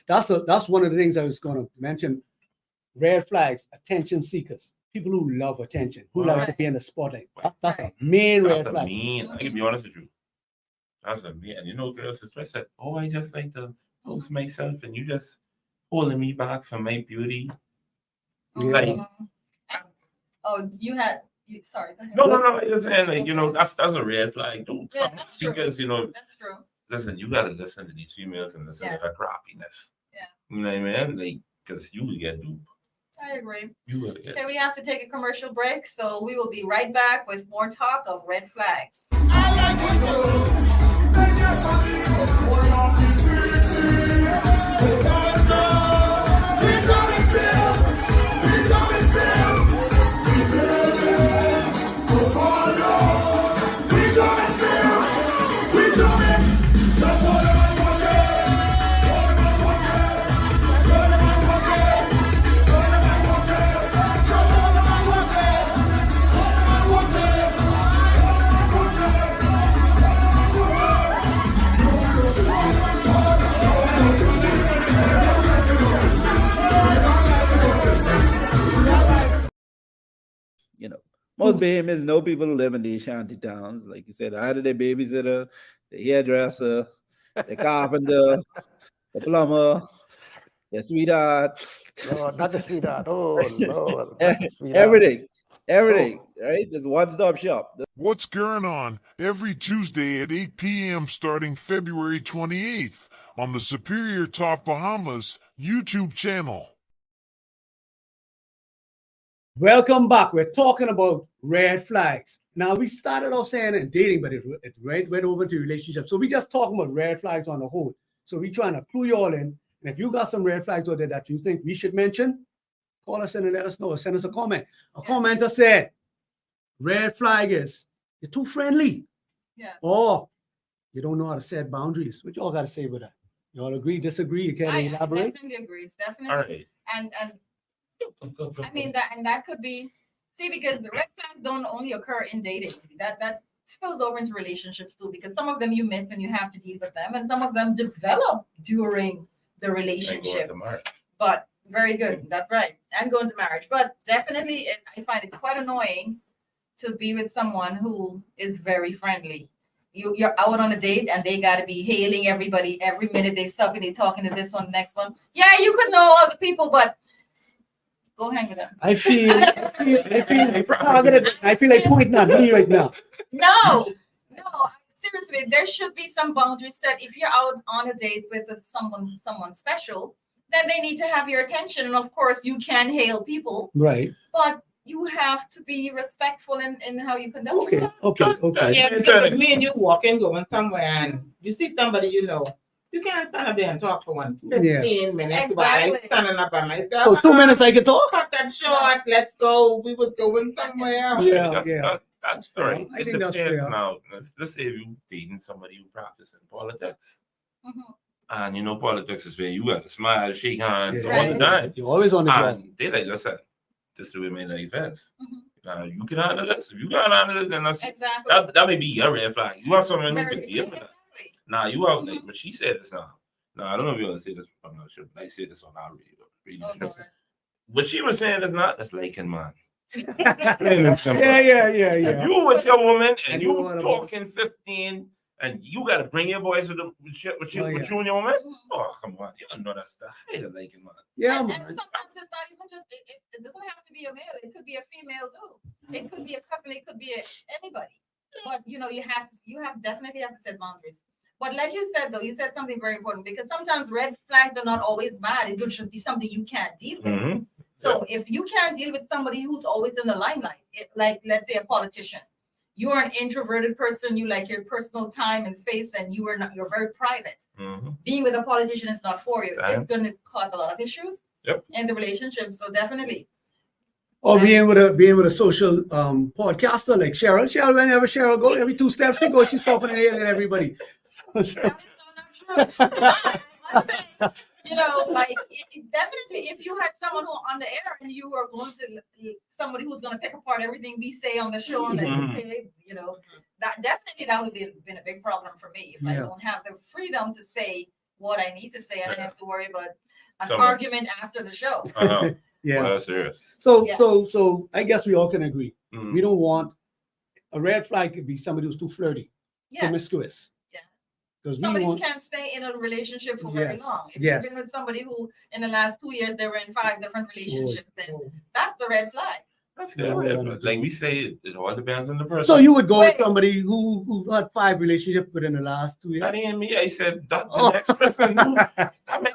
That's one of the things I was going to mention. Red flags, attention seekers. People who love attention, who like to be in the spotlight. That's a main That's red a flag. mean. I can be honest with you. That's a mean. And you know, girls, it's just like, oh, I just like to post myself, and you just holding me back from my beauty. Like, Oh, sorry. Go ahead. no. I'm just saying, like, you know, that's a red flag, dude. Yeah, that's true. Because you know, That's true. listen, you gotta listen to these females and listen Yeah. to their crappiness. Yeah. You know what I mean? Like, because you will get duped. I agree. You will get. Okay, we have to take a commercial break, so we will be right back with more talk of red flags. You know, most Bahamians know people who live in these shanty towns. Like you said, either the babysitter, the hairdresser, the carpenter, the plumber, the sweetheart. No, not the sweetheart. Oh, Lord. not the sweetheart. Everything, right? There's one-stop shop. What's going on? Every Tuesday at 8 p.m. starting February 28th on the Superior Talk Bahamas YouTube channel. Welcome back. We're talking about red flags. Now, we started off saying in dating, but it went over to relationships. So we just talking about red flags on the whole. So we trying to clue you all in. And if you got some red flags out there that you think we should mention, call us in and let us know. Or send us a comment. A commenter said, red flag is you're too friendly. Yes. Or you don't know how to set boundaries. What y'all got to say with that? Y'all agree, disagree? You can't I elaborate? definitely agree. It's definitely. All right. And I mean that could be because the red flags don't only occur in dating. That spills over into relationships too, because some of them you miss and you have to deal with them, and some of them develop during the I go relationship. into March. But very good, that's right, and go into marriage. But definitely, I find it quite annoying to be with someone who is very friendly. You're out on a date and they got to be hailing everybody every minute. They stop and they talking to this one, next one. Yeah, you could know other people, but go hang with them. I feel targeted. I feel like pointing at me right now. No, seriously, there should be some boundaries set. If you're out on a date with someone special, then they need to have your attention. And of course, you can hail people, Right. but you have to be respectful in how you conduct Okay. yourself. Okay. Yeah, because if me and you walking, going somewhere, and you see somebody you know, you can't stand up there and talk for 15 minutes while I'm Exactly. standing up by myself. So 2 minutes I can talk? Cut that short. Let's go. We was going somewhere. Yeah, That's, yeah. that's all right. I It think that's depends fair. now. Let's say if you dating somebody who practicing politics, Mhm. and you know politics is where you got to smile, shake hands Yeah. all the time. You're always on the job. And they like, listen, this is the way my life is. Mhm. Now you can handle this. If you can handle it, then Exactly. that may be your red flag. You have someone who Very- can deal with that. exactly. Now you out Mm-hmm. like, but she said this now. Now I don't know if you want to say this. I'm not sure. But I said this on our radio. Oh, Lord. What she was saying is not. That's liking, man. Plain and simple. Yeah. If you with your woman and And you you wanna- talking 15 and you gotta bring your boys with you Oh, and yeah. your woman, Mhm. oh come on, you don't know that stuff. I don't like it, man. Yeah, And man. sometimes it's not even just it doesn't have to be a male. It could be a female too. It could be a cousin. It could be anybody. But you definitely have to set boundaries. But like you said though, you said something very important, because sometimes red flags are not always bad. It could just be something you can't deal with. Mhm. So if you can't deal with somebody who's always in the limelight, like let's say a politician, you're an introverted person, you like your personal time and space, and you're very private. Mhm. Being with a politician is not for you. Damn. It's going to cause a lot of issues Yep. in the relationship. So definitely. Or being with a social podcaster like Cheryl. Cheryl, whenever Cheryl go, every 2 steps she goes, she's stopping and hailing everybody. That is so not true. I must say, you know, like definitely if you had someone who on the air and you were going to somebody who's going to pick apart everything we say on the show and Mhm. okay, you know, that would have been a big problem for me if I Yeah. don't have the freedom to say what I need to say and I have to worry about an Someone- argument after the show. Yeah. Well, that's serious. So Yeah. so I guess we all can agree. Mhm. We don't want a red flag could be somebody who's too flirty, Yeah. promiscuous. Yeah. Because we Somebody who want can't stay in a relationship for very Yes, long. If yes. you've been with somebody who in the last 2 years they were in 5 different relationships, then that's the red flag. That's good. Like we say, it all depends on the person. so you would go with Wait. somebody who had 5 relationships within the last 2 years. That ain't me. I said that the Oh. next person. I mean,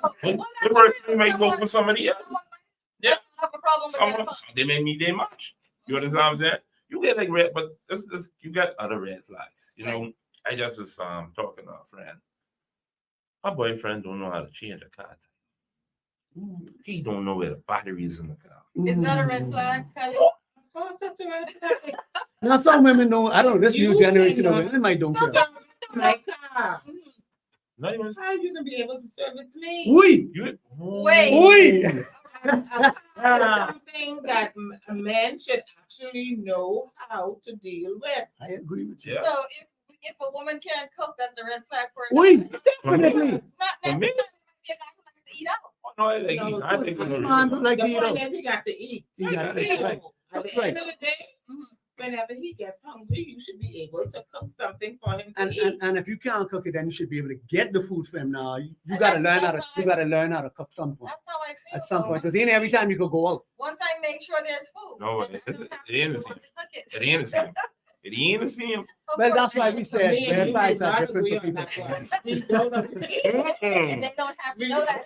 the person might go for somebody else. Someone might Yeah. have a problem with Someone, that. they may meet their match. You understand what I'm saying? You get like red, but this you got other red flags. You know, I just was talking to a friend. My boyfriend don't know how to change a car. He don't know where the battery is in the car. Is that a red flag, Kylie? Of course, that's a red flag. Now some women know. I don't know. This new You generation of cannot- women might don't care. My car. Mhm. Not even How you gonna be able to service me? Oui, you. Wait. oui. Something that a man should actually know how to deal with. I agree with you. Yeah. So if a woman can't cook, that's a red flag for a Oui, guy. definitely. Not For me? necessarily be a guy who likes to eat out. Oh, no, I like No, eat. I think for no Man, reason. like The you point know. is he got to eat. You gotta So, eat, right. At the Right. end of the day, Mhm. whenever he gets hungry, you should be able to cook something for him to And, eat. and if you can't cook it, then you should be able to get the food for him. Now you And gotta that's- learn how to that's you how I- gotta learn how to cook some point That's how I feel. at some So point because ain't every time you could go out. once I make sure there's food. No, then I it's- don't have it to ain't be the the one same. to cook it. It ain't the same. It ain't the same. Of Well, course that's I why am. we said Me and red you flags did are not different agree for on people. that one. We don't agree. And they don't have to know that.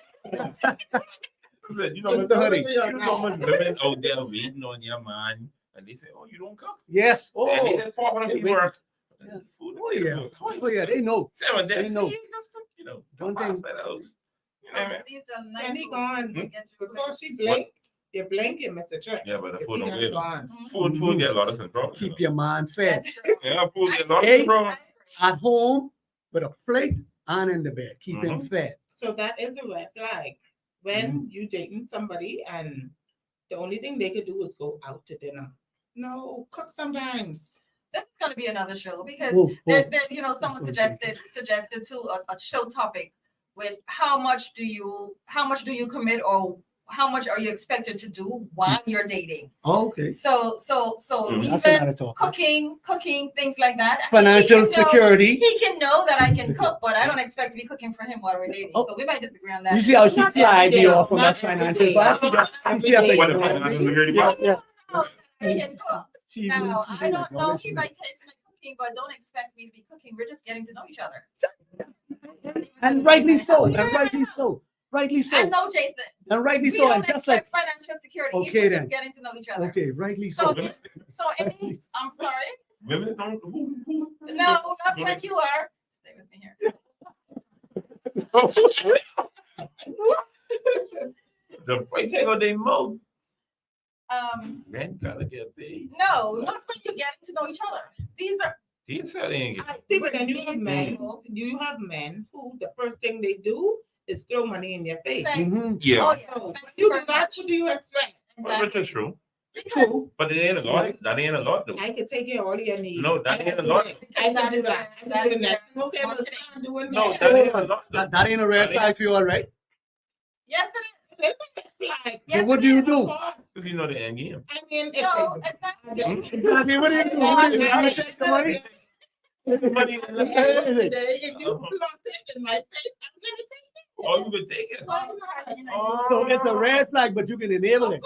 Listen, you know, What's the hurry? you know much women out there waiting on your man, and they say, "Oh, you don't cook." Yes. And they Oh, just pop on They the wait. work. Yeah. Food oh yeah. is good. Oh yeah. They know. 7 They days. know. Just cook, you know, One don't pass thing- by the house. You know what I mean? These are nice And he food. gone. They get you Before quick. she blink, you blink, you miss the trick. Yeah, but the If food he don't done get gone. Mhm. food get a lot of control. Keep your mind fed That's true. Yeah, food get a lot of Hey. control. I agree. at home with a plate and in the bed. Keep him Mhm. fed. So that is a red flag. When you dating somebody and the only thing they could do is go out to dinner. No, cook sometimes. This is going to be another show because Whoa, whoa. you know, someone suggested to a show topic with how much do you commit or how much are you expected to do while you're dating? Oh, okay. So That's even another talk. cooking, things like that. Financial He can know- security. He can know that I can cook, but I don't expect to be cooking for him while we're dating. Oh. So we might disagree on that. You see how she Not slide every me day, off on not that every financial day. part? She just Every she just day. like, What you if know, I'm not in the security yeah, box? yeah. I can cook. She Now, she I like, don't oh, know this if is I like- taste my cooking, but don't expect me to be cooking. We're just getting to know each other. And rightly so. And rightly so. Rightly I so. know Jason. And rightly We so. don't And just like, expect financial security. Okay, if we're then. just getting to know each other. okay, rightly So, so. any, I'm sorry. Women don't. Who? No, not what you are. Stay with me here. The price ain't on their mouth. Men gotta get paid. No, not when you're getting to know each other. These are. He said he ain't get I, See, but then you have these men. people- You have men who the first thing they do is throw money in your face. Thank- Mhm. Yeah, Oh yeah. So Thank when you very do that, much. what do you expect? Exactly. which is true. Because True. But it ain't a lot. That ain't a lot though. I can take care of all your needs. No, that I ain't can a do lot. it. I can do that. I can do the next thing. Okay, but Marketing. stop doing No, that. that ain't a lot. though. That ain't a red That ain't- flag for you, all right? Yes, it is. It's a red flag. Yes, But what it do you is. do? Cause you know the end game. I mean, if No, they- exactly. Hmm? Exactly. What do you do? What do you do? You take the money? Money in At the- the end of the day, if you Uh-huh. plot it in my face, I'm gonna take Oh, you could take it. So it's a red flag, but you can enable it.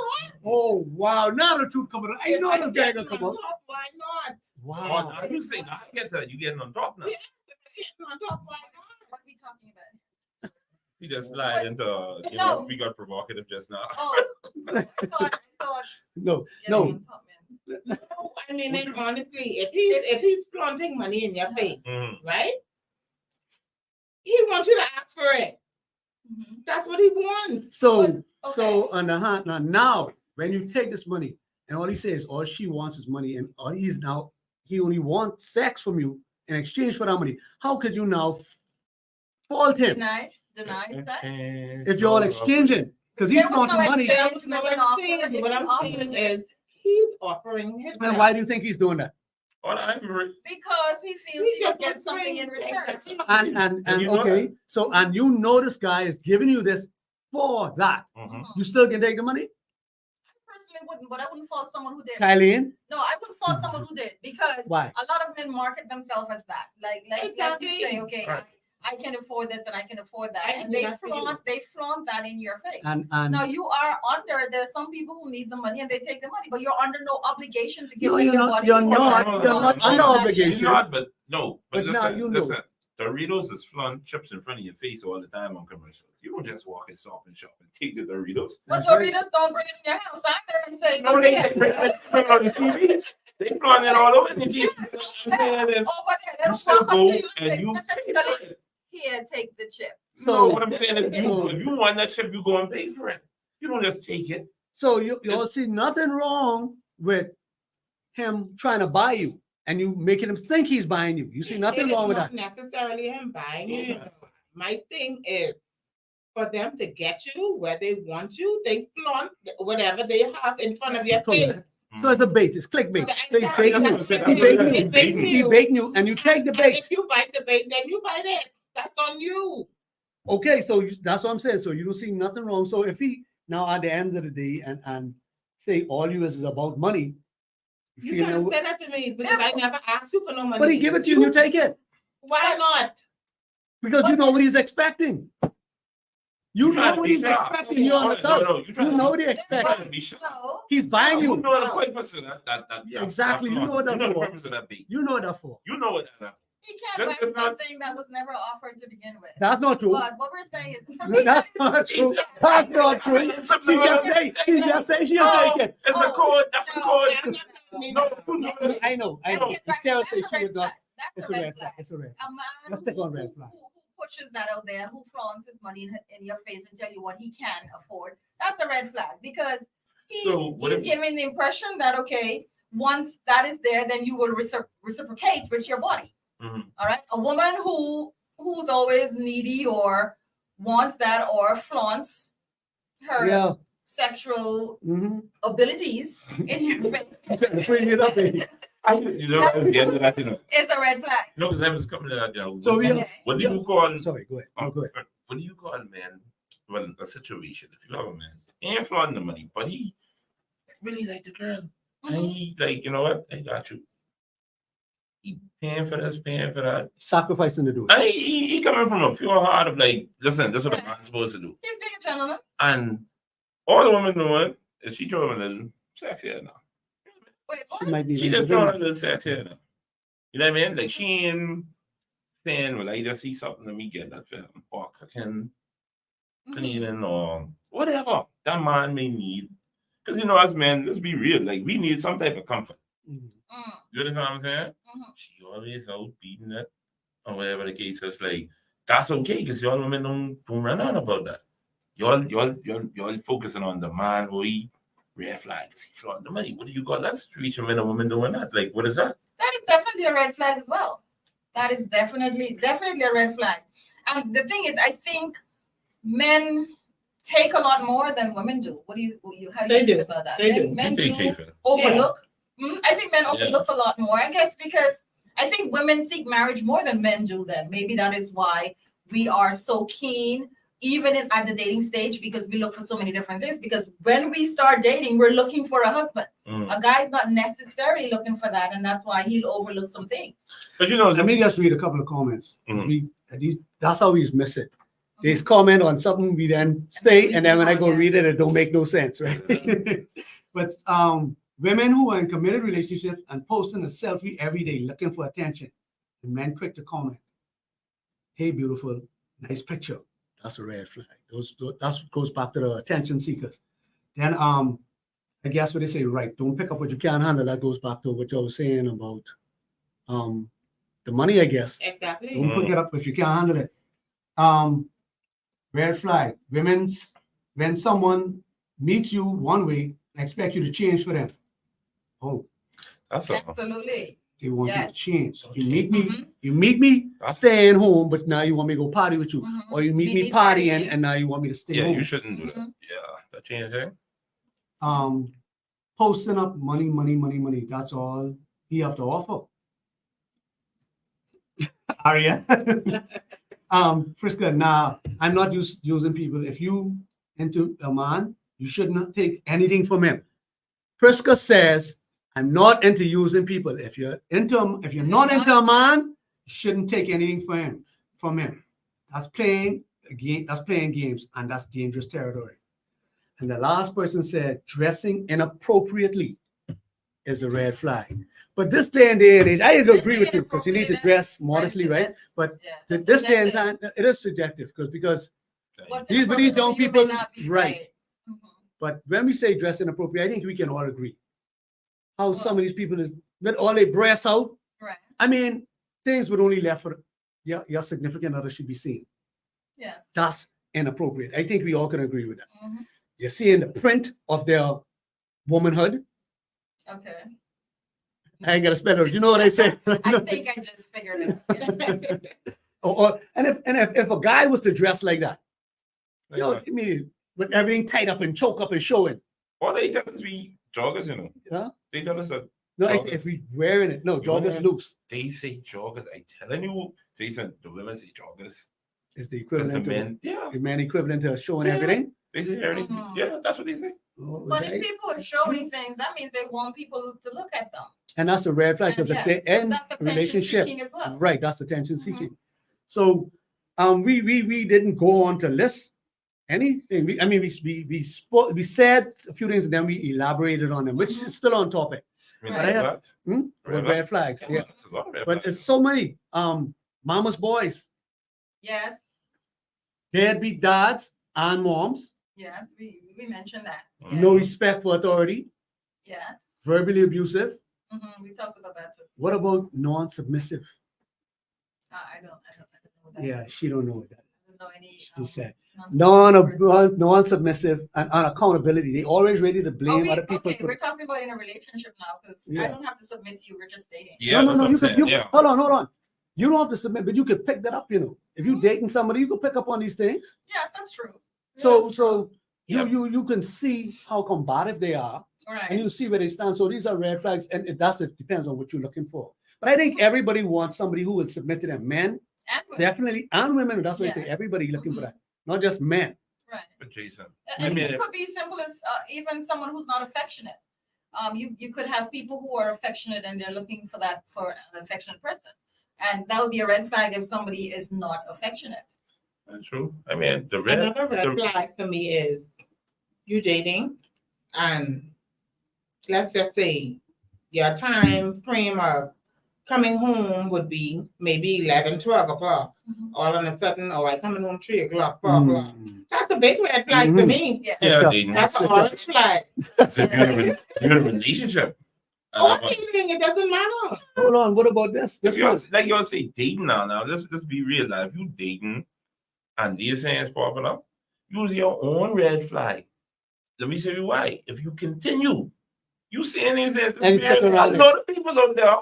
Oh wow! Now the truth coming out. You know this guy gonna come out. Why not? Oh, Wow. now you say, now I get that. You getting on top now. Getting on top, why not? What are we talking about? We just slide into, you No. know, we got provocative just now. Oh, I thought, No, yeah, no. on top, man. No, I mean, and honestly, if he's flaunting money in your face, Mhm. right? He wants you to ask for it. Mhm. That's what he wants. So, Okay. so on the hand, now, when you take this money and all he says, all she wants is money, and all he only wants sex from you in exchange for that money. How could you now fault him Deny that. if you're all exchanging? Because he's There was no flaunting money. There was no Exchange, nothing exchange. offered. What I'm saying is, he's offering his. And why do you think he's doing that? All I'm re- Because he feels He he will just get wants something in money. return. And you know okay, so and you know this guy is giving you this for that. Mhm. You still can take the money, Personally wouldn't, but I wouldn't fault someone who did. Kylie? No, I wouldn't fault someone who did because Why? a lot of men market themselves as that. Like you Exactly. say, okay, Right. I can afford this and I can afford that, I and can they do that for you. flaunt that in your face. And Now you are under. There's some people who need the money and they take the money, but you're under no obligation to give No, them you're your not- body. you're You not- are you're not under that obligation. shit. You're not, but no. But But now listen, you know. listen. Doritos is flaunt chips in front of your face all the time on commercials. You don't just walk in Stop and Shop and take the Doritos. But That's right. Doritos don't bring it in your house either and say, No, okay, they bring it on the TV. They flaunt it all over the TV. yes, What I'm saying is, over there, they you don't still walk up go to you and and say you pay specifically, for it. here, take the chip. So So- what I'm saying is, if you want that chip, you go and pay for it. You don't just take it. So you all see nothing wrong with him trying to buy you and you making him think he's buying you. You see nothing It is wrong with not that. necessarily him buying it. Yeah. My thing is for them to get you where they want you, they flaunt whatever they have in front of your face. Correct. So it's a bait, it's clickbait. So They bait you. That's He it. bait you. He baiting you and you take the And bait. if you bite the bait, then you bite it. That's on you. Okay, so that's what I'm saying. So you don't see nothing wrong. So if he now at the end of the day and say all you is about money, You feel can't no- say that to me because I never asked you for no money. but he give it to you and you take it Why not? because you know what he's expecting. You trying know to what be he's sharp. expecting. You understand? No, you You know what he trying expects. to be sharp. No, He's buying You you. know the purpose of that. Yeah, exactly. You know what you that's know the for. purpose of that bait. You know that for. You know what that. he can't That's buy not- something that was never offered to begin with. That's not true. But what we're saying is, for me, That's that not true. Yeah. That's not true. She just say she'll No. take it. It's a code. That's a No, code. I'm not telling you No, that. you know is- it. I know. Let's get back- Cheryl that's say a she red would not. flag. That's It's a red flag. It's a red. A man Let's stick on who- red flag. who pushes that out there, who flaunts his money in your face and tell you what he can afford, that's a red flag because So what he's if- giving the impression that, okay, once that is there, then you will reciprocate with your body. Mhm. All right. A woman who's always needy or wants that or flaunts her Yeah. sexual Mm-hmm. abilities in your face Bring it up, baby. I was getting to that, is a red flag. No, because I was coming to that, So we Okay. what do you call? Sorry, go ahead. No, go ahead. What do you call a man? Well, a situation. If you have a man, he ain't flaunting the money, but he really like the girl, and Mhm. he like, you know what? I got you. He paying for this, paying for that. Sacrificing to do it. And he coming from a pure heart of like, listen, this is what a man's supposed to do. He's being a gentleman. And all the woman doing is she throwing a little sex here now. Wait, She what? might need She to just throwing a little sex here now. You know what I mean? Like she ain't saying, well, I just see something to me get that film or cooking, Mhm. cleaning, or whatever that man may need. Because you know, as men, let's be real, like we need some type of comfort. Mhm. Mm, You understand what I'm saying? mhm. She always out beating it or whatever the case is. Like that's okay because y'all women don't run on about that. Y'all focusing on the man who he red flags, he flaunting the money. What do you got that situation when a woman doing that? Like what is that? That is definitely a red flag as well. That is definitely a red flag. And the thing is, I think men take a lot more than women do. What do you how do They you do. feel about that? They men, do. men They do chafing. overlook. I think men overlook a lot more. I guess because I think women seek marriage more than men do. Then maybe that is why we are so keen, even at the dating stage, because we look for so many different things. Because when we start dating, we're looking for a husband. Mm. A guy's not necessarily looking for that, and that's why he'll overlook some things. But you know, Let me just read a couple of comments. Mhm. That's how we miss it. They comment on something, we then say, and then when I go read it, it don't make no sense, right? But women who are in committed relationships and posting a selfie every day looking for attention, and men quick to comment, "Hey, beautiful, nice picture." That's a red flag. That's what goes back to the attention seekers. Then I guess what they say, right? Don't pick up what you can't handle. That goes back to what you was saying about the money, I guess. Exactly. Don't pick it up if you can't handle it. Red flag. When someone meets you one way, expect you to change for them. Oh, That's all. Absolutely. they want you to Yes. change. You Okay. meet me, Mhm. you meet me That's- staying home, but now you want me to go party with you. Mhm. Or you meet me Me partying partying. and now you want me to stay Yeah, home. you shouldn't do that. Mhm. Yeah, that change thing. Posting up money. That's all he have to offer. Aria. Friska, nah, I'm not using people. If you into a man, you should not take anything from him. Friska says, I'm not into using people. If you're not into a man, you shouldn't take anything from him. That's playing a game, that's playing games, and that's dangerous territory. And the last person said, dressing inappropriately is a red flag. But this day and age, I agree with you because you need to dress modestly, right? But this day and time, it is subjective because these young people, right? But when we say dress inappropriate, I think we can all agree how some of these people is with all their breasts out. Right. I mean, things would only left for your significant other should be seen. Yes. That's inappropriate. I think we all can agree with that. Mhm. You're seeing the print of their womanhood. Okay. I ain't gotta spell it. You know what I say? I think I just figured it out. And if a guy was to dress like that, Like you know, that. I mean, with everything tied up and choke up and showing. Or they tell us we joggers, you know. Huh? They tell us that No, Joggers. if we wearing it, no, joggers Yeah. loose they say joggers. I telling you, Jason, the women say joggers. is the Because the equivalent to men, yeah, the man equivalent to showing Yeah. everything. they say everything. Mhm. Yeah, that's what they say. Oh, But right. if people are showing things, that means they want people to look at them. And that's a red flag because if Yeah, they end that's attention relationship, seeking as well. right? That's attention seeking. So, we didn't go on to list anything. We said a few things and then we elaborated on them, which Mhm. is still on topic. I mean, Right. red I have- flags. With Red red flags, yeah. That's a lot of red But flags. there's so many mama's boys, Yes. deadbeat dads and moms, Yes. We mentioned that. Mhm. Yeah. no respect for authority, Yes. verbally abusive. We talked about that too. What about non-submissive? I don't know what that Yeah, is. she don't know what that I don't know any. is. She said non-submissive person. non-submissive and accountability. They always ready to blame other people. Okay, we're talking about in a relationship now because Yeah. I don't have to submit to you. We're just dating. Yeah, no, that's what I'm you saying. could, Yeah. hold on. You don't have to submit, but you could pick that up, you know. If you dating somebody, you could pick up on these things. Yes, that's true. So Yeah. you can see how combative they are All right. and you see where they stand. So these are red flags, and it depends on what you're looking for. But I think everybody wants somebody who will submit to them. Men, And women. definitely, and women. That's why I say Yes. everybody looking for Mhm. that, not just men. Right. But Jason, And mean, it if- could be simple as even someone who's not affectionate. You could have people who are affectionate and they're looking for an affectionate person, and that would be a red flag if somebody is not affectionate. that's true. I mean, the red. Another red the- flag for me is you dating and let's just say your time frame of coming home would be maybe 11, 12 o'clock. Mhm. All of a sudden, I coming home 3 o'clock, 4 o'clock. Mm. That's a big red flag for Mhm. me. Yeah. Yeah, Yeah. dating. That's an That's a- orange flag. So if you're in a relationship. and Or I'm like, dating, it doesn't matter. Hold on. What about this? if This y'all, one. like y'all say dating now, let's be real. Now, if you dating and these things popping up, use your own red flag. Let me show you why. If you continue, you seeing these things, And it's there's fucking a around lot of people out there,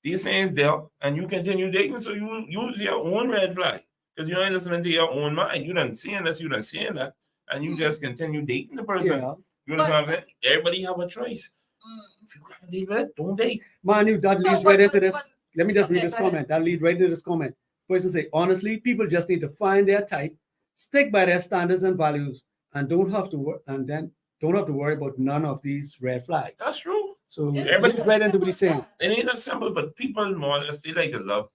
these things there, and you continue dating, so you use your own red flag. Because you ain't listening to your own mind. You done seeing this, you done seeing that, and you just continue dating the person. Yeah. You know what I'm saying? Everybody have a choice. Mm. If you can't date it, don't date. Man, that So, leads right into but- this. but- Let me just read Okay, this go ahead. comment. That leads right into this comment. Person say, honestly, people just need to find their type, stick by their standards and values, and don't have to worry about none of these red flags. That's true. So It's Everybody- leads right into what he's saying. It ain't that simple, but people more or less, they like to love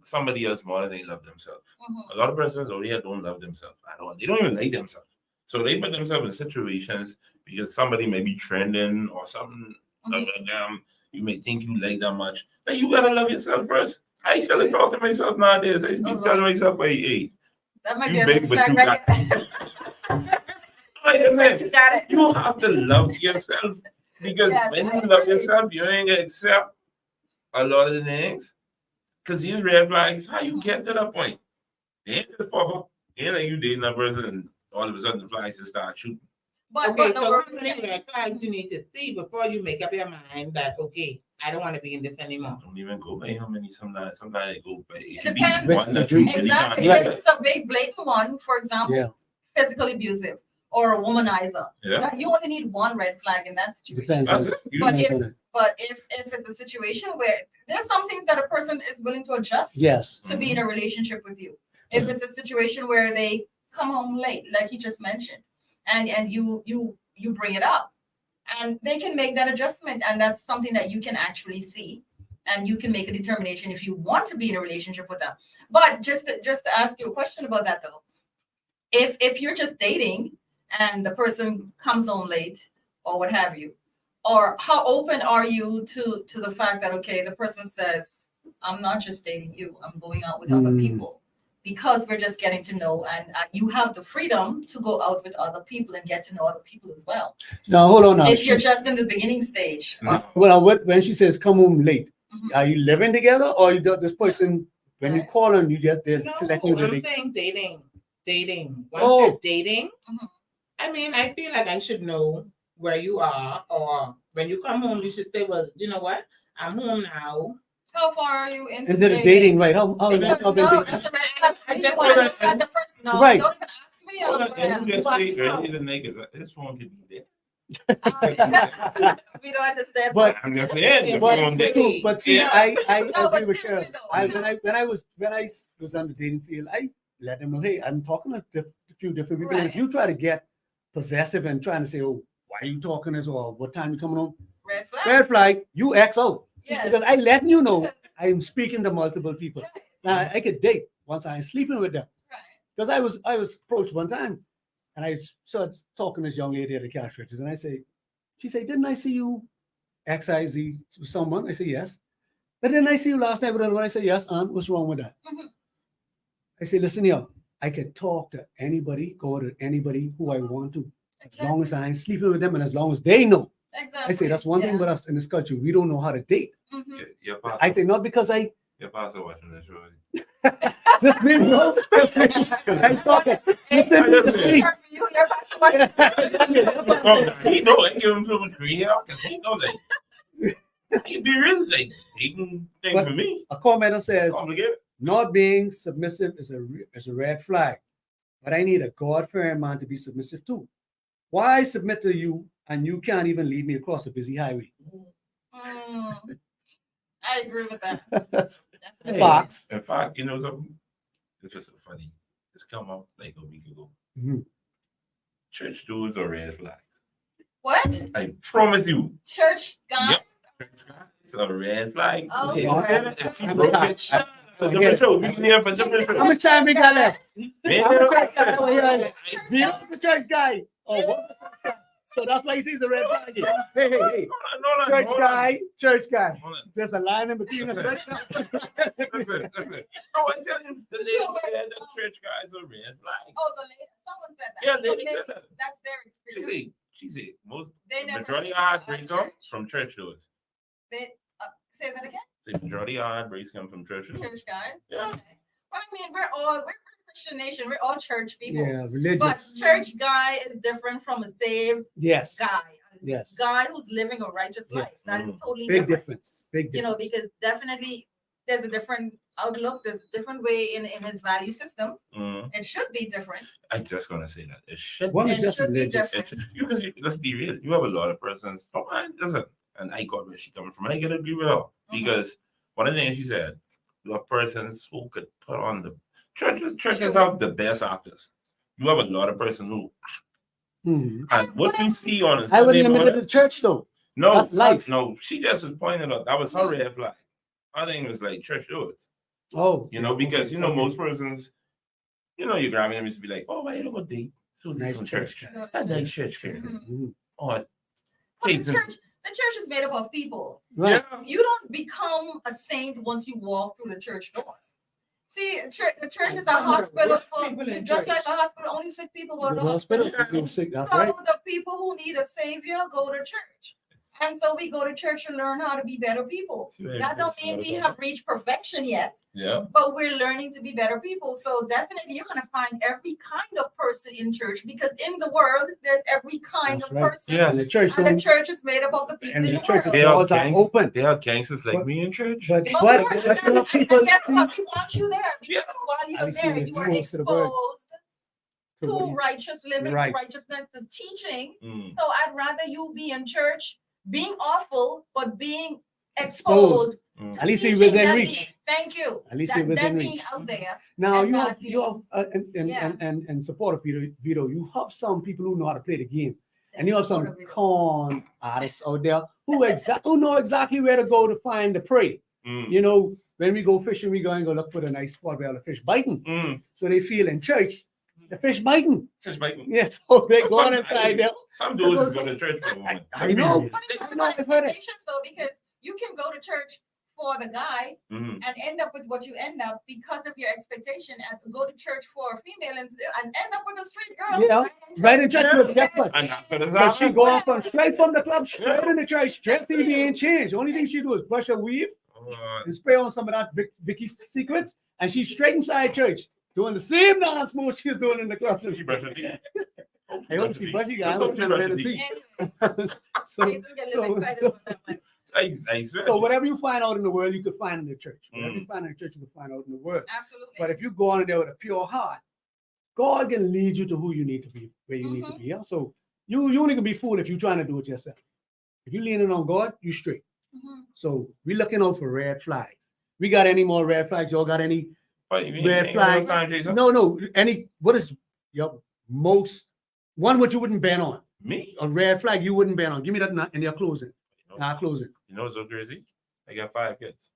somebody else more than they love themselves. Mhm. A lot of persons over here don't love themselves at all. They don't even like themselves. So they put themselves in situations because somebody may be trending or something Mhm. about them. You may think you like that much. But you gotta love yourself first. I still talk to myself nowadays. I keep telling myself, hey, That might be You a big, red but flag you right got. there. Like I said, You got it. you have to love yourself because Yes, when I you love agree. yourself, you ain't gonna accept a lot of the things. Because these red flags, how you get to that point? They ain't the fucker. Ain't like you dating a person and all of a sudden the flags just start shooting. But, Okay, but no, so we're how many saying- red flags you need to see before you make up your mind that, okay, I don't want to be in this anymore? Don't even go by how many. Sometimes they go by. It It could depends. be one that you really Exactly. can't If get. it's a big blatant one, for example, Yeah. physically abusive or a womanizer, Yeah, that you only need one red flag in that situation. Depends that's on it. You- But depends if- on it. But if it's a situation where there's some things that a person is willing to adjust Yes. to be in a relationship with you. If it's a situation where they come home late, like you just mentioned, and you bring it up, and they can make that adjustment, and that's something that you can actually see, and you can make a determination if you want to be in a relationship with them. But just to ask you a question about that though, if you're just dating and the person comes home late or what have you, or how open are you to the fact that, okay, the person says, I'm not just dating you, I'm going out with other Mm. people, because we're just getting to know, and you have the freedom to go out with other people and get to know other people as well. Now hold on now. If you're She- just in the beginning stage. No. well, when she says come home late, Mhm. are you living together or you do this person when you Right. call them, you just they're No, selecting you that I'm they saying dating. Once Oh. you're dating, Mhm. I mean, I feel like I should know where you are, or when you come home, you should say, well, you know what? I'm home now. How far are you into into the dating, right? How Because how no, dating? that's a red flag. I You just wanna wanna- look at the first. No, Right. don't even ask me. Hold on, I'm and you just But say no. earlier the niggas, this phone could be there. we don't understand. But I'm just saying, the But- phone there. True, but see, Yeah. I No, agree but with seriously Cheryl. though. When I was on the dating field, I let them know, hey, I'm talking to a few different people. And if Right. you try to get possessive and trying to say, oh, why are you talking this or what time you coming home? Red flag. Red flag, you X out. Yes. Because I letting you know Because- I am speaking to multiple people. Right. Now I could date once I'm sleeping with them. Right. Because I was approached one time and I started talking to this young lady at the cash registers and I say, she said, didn't I see you XIZ with someone? I say, yes. But didn't I see you last night with another one? I say, yes, Aunt, what's wrong with that? Mhm. I say, listen here, I can talk to anybody, go to anybody who I want to, as long as I ain't sleeping with them and as long as they know. Exactly. I say, that's one thing about us in this culture. We don't know how to date. Mhm. Your I pastor, say, not because I your pastor watching this show. just me, no. I'm talking. Hey, Listen, I listen. here for you, your pastor wife. He know I give him so much green hair because he know that he be really like taking things But- for me. A commenter says, Complicated. not being submissive is a red flag, but I need a God-fearing man to be submissive too. Why submit to you and you can't even lead me across a busy highway? Mm, I agree with that. Hey, Fox. in fact, you know something? It's just so funny. It's come up like a week ago. Mhm. Church doors are red flags. What? I promise you. Church guy? Yep. It's a red flag. Oh, Hey, boy. if you broke it, it's a different show. We can hear for different How show. much time we got left? Man, How much listen, time we got left? Church The guy. other church guy. Oh, what? So that's why he sees a red flag. Hey, hey, hey. Church guy, church guy. Hold on. There's a line in between us. Listen, listen. Oh, I tell you, the lady said that church guys are red flags. Oh, the lady. Someone said that. Yeah, So lady maybe said that. That's their experience. She said most They never majority been of to heartbreaks come church. from church doors. They say that again. The majority of heartbreaks come from church doors. Church guys. Yeah. Okay. Well, I mean, we're Christian nation. We're all church people. Yeah, But religious. church guy is different from a saved Yes. guy. A Yes. Guy who's living a righteous Yeah. life. That is Mhm. totally Big different. difference. Big You know, difference. because definitely there's a different outlook. There's a different way in his value system. Mhm. It should be different. I'm just gonna say that it should. One be. is It just should be religious. different. You can let's be real. You have a lot of persons. Oh, listen, and I got where she coming from. I can agree with her because one of the things she said, you have persons who could put on the churches. Churches have the best actors. You have a lot of persons who, Mhm. and what we see on a I Sunday wouldn't limit it morning- to church though. no, that's life. No, she just was pointing out that was her red flag. I think it was like church doors. Oh, You know, because you know okay. most persons, you know, your grandma used to be like, "Oh, why you don't go date Susie Nice from church church? guy. That nice church girl." Mhm. Mhm. Oh, But Jason. the church is made up of people. Right. Yeah. You don't become a saint once you walk through the church doors. See, the church is a hospital People for, in just like church. a hospital, only sick people go to The the hospital. people sick, that's So right. the people who need a savior go to church. And so we go to church to learn how to be better people. See where That don't it's mean not we about. have reached perfection yet, Yeah. but we're learning to be better people. So definitely you're gonna find every kind of person in church because in the world, there's every kind That's of right. person. Yeah. And the church And the don't, church is made up of the people and in the the church world. They are doors are gang- open. They are gangsters like But- me in church. But Of what, course, that's and- what people and guess see. what? We want you there because while you At were least you there, were you were exposed to the word. exposed So to what you- righteous living, Right. righteousness, the teaching. Mm. So I'd rather you be in church, being awful, but being Exposed. exposed. Mm. to At least you're teaching within than reach. being- Thank you. At least That- you're within than being reach. out there. Now and you not have you have Yeah. and support of Vito, you have some people who know how to play the game. And you have some con artists out there who know exactly where to go to find the prey. Mm. You know, when we go fishing, we go and go look for the nice spot where the fish biting. Mm. So they feel in church, the fish biting. Church biting. Yes, so they go on inside there. Some dudes is going to church for a woman. I know. But it's I not know, about I've heard it. expectations though, because you can go to church for the guy Mhm. and end up with what you end up because of your expectation, and go to church for a female and end up with a straight girl. Yeah, right in church. But guess what? And not for the But she time. go off from straight from the club, straight in the church, straight TV ain't changed. The only thing she do is brush her weave and spray on some of that Vicky's secrets, and she's straight inside church doing the same dance move she was doing in the club. She brushed her teeth. I hope she brush you guys. I Hope was she never brushed there her to see. Anyway, So, Jason get a little excited about that one. I swear. so whatever you find out in the world, you could find in the church. Whatever Mm. you find in the church, you can find out in the world. Absolutely. But if you go on there with a pure heart, God can lead you to who you need to be, where you need to be. Yeah? So you only can be fooled if you're trying to do it yourself. If you're leaning on God, you straight. Mhm. So we're looking out for red flags. We got any more red flags? Y'all got any? What, you mean? Red Ain't got flag. no time, Jason? No. Any? What is your most one what you wouldn't ban on? Me? A red flag you wouldn't ban on. Give me that in your closing. You know, Our closing. you know what's so crazy? I got 5 kids.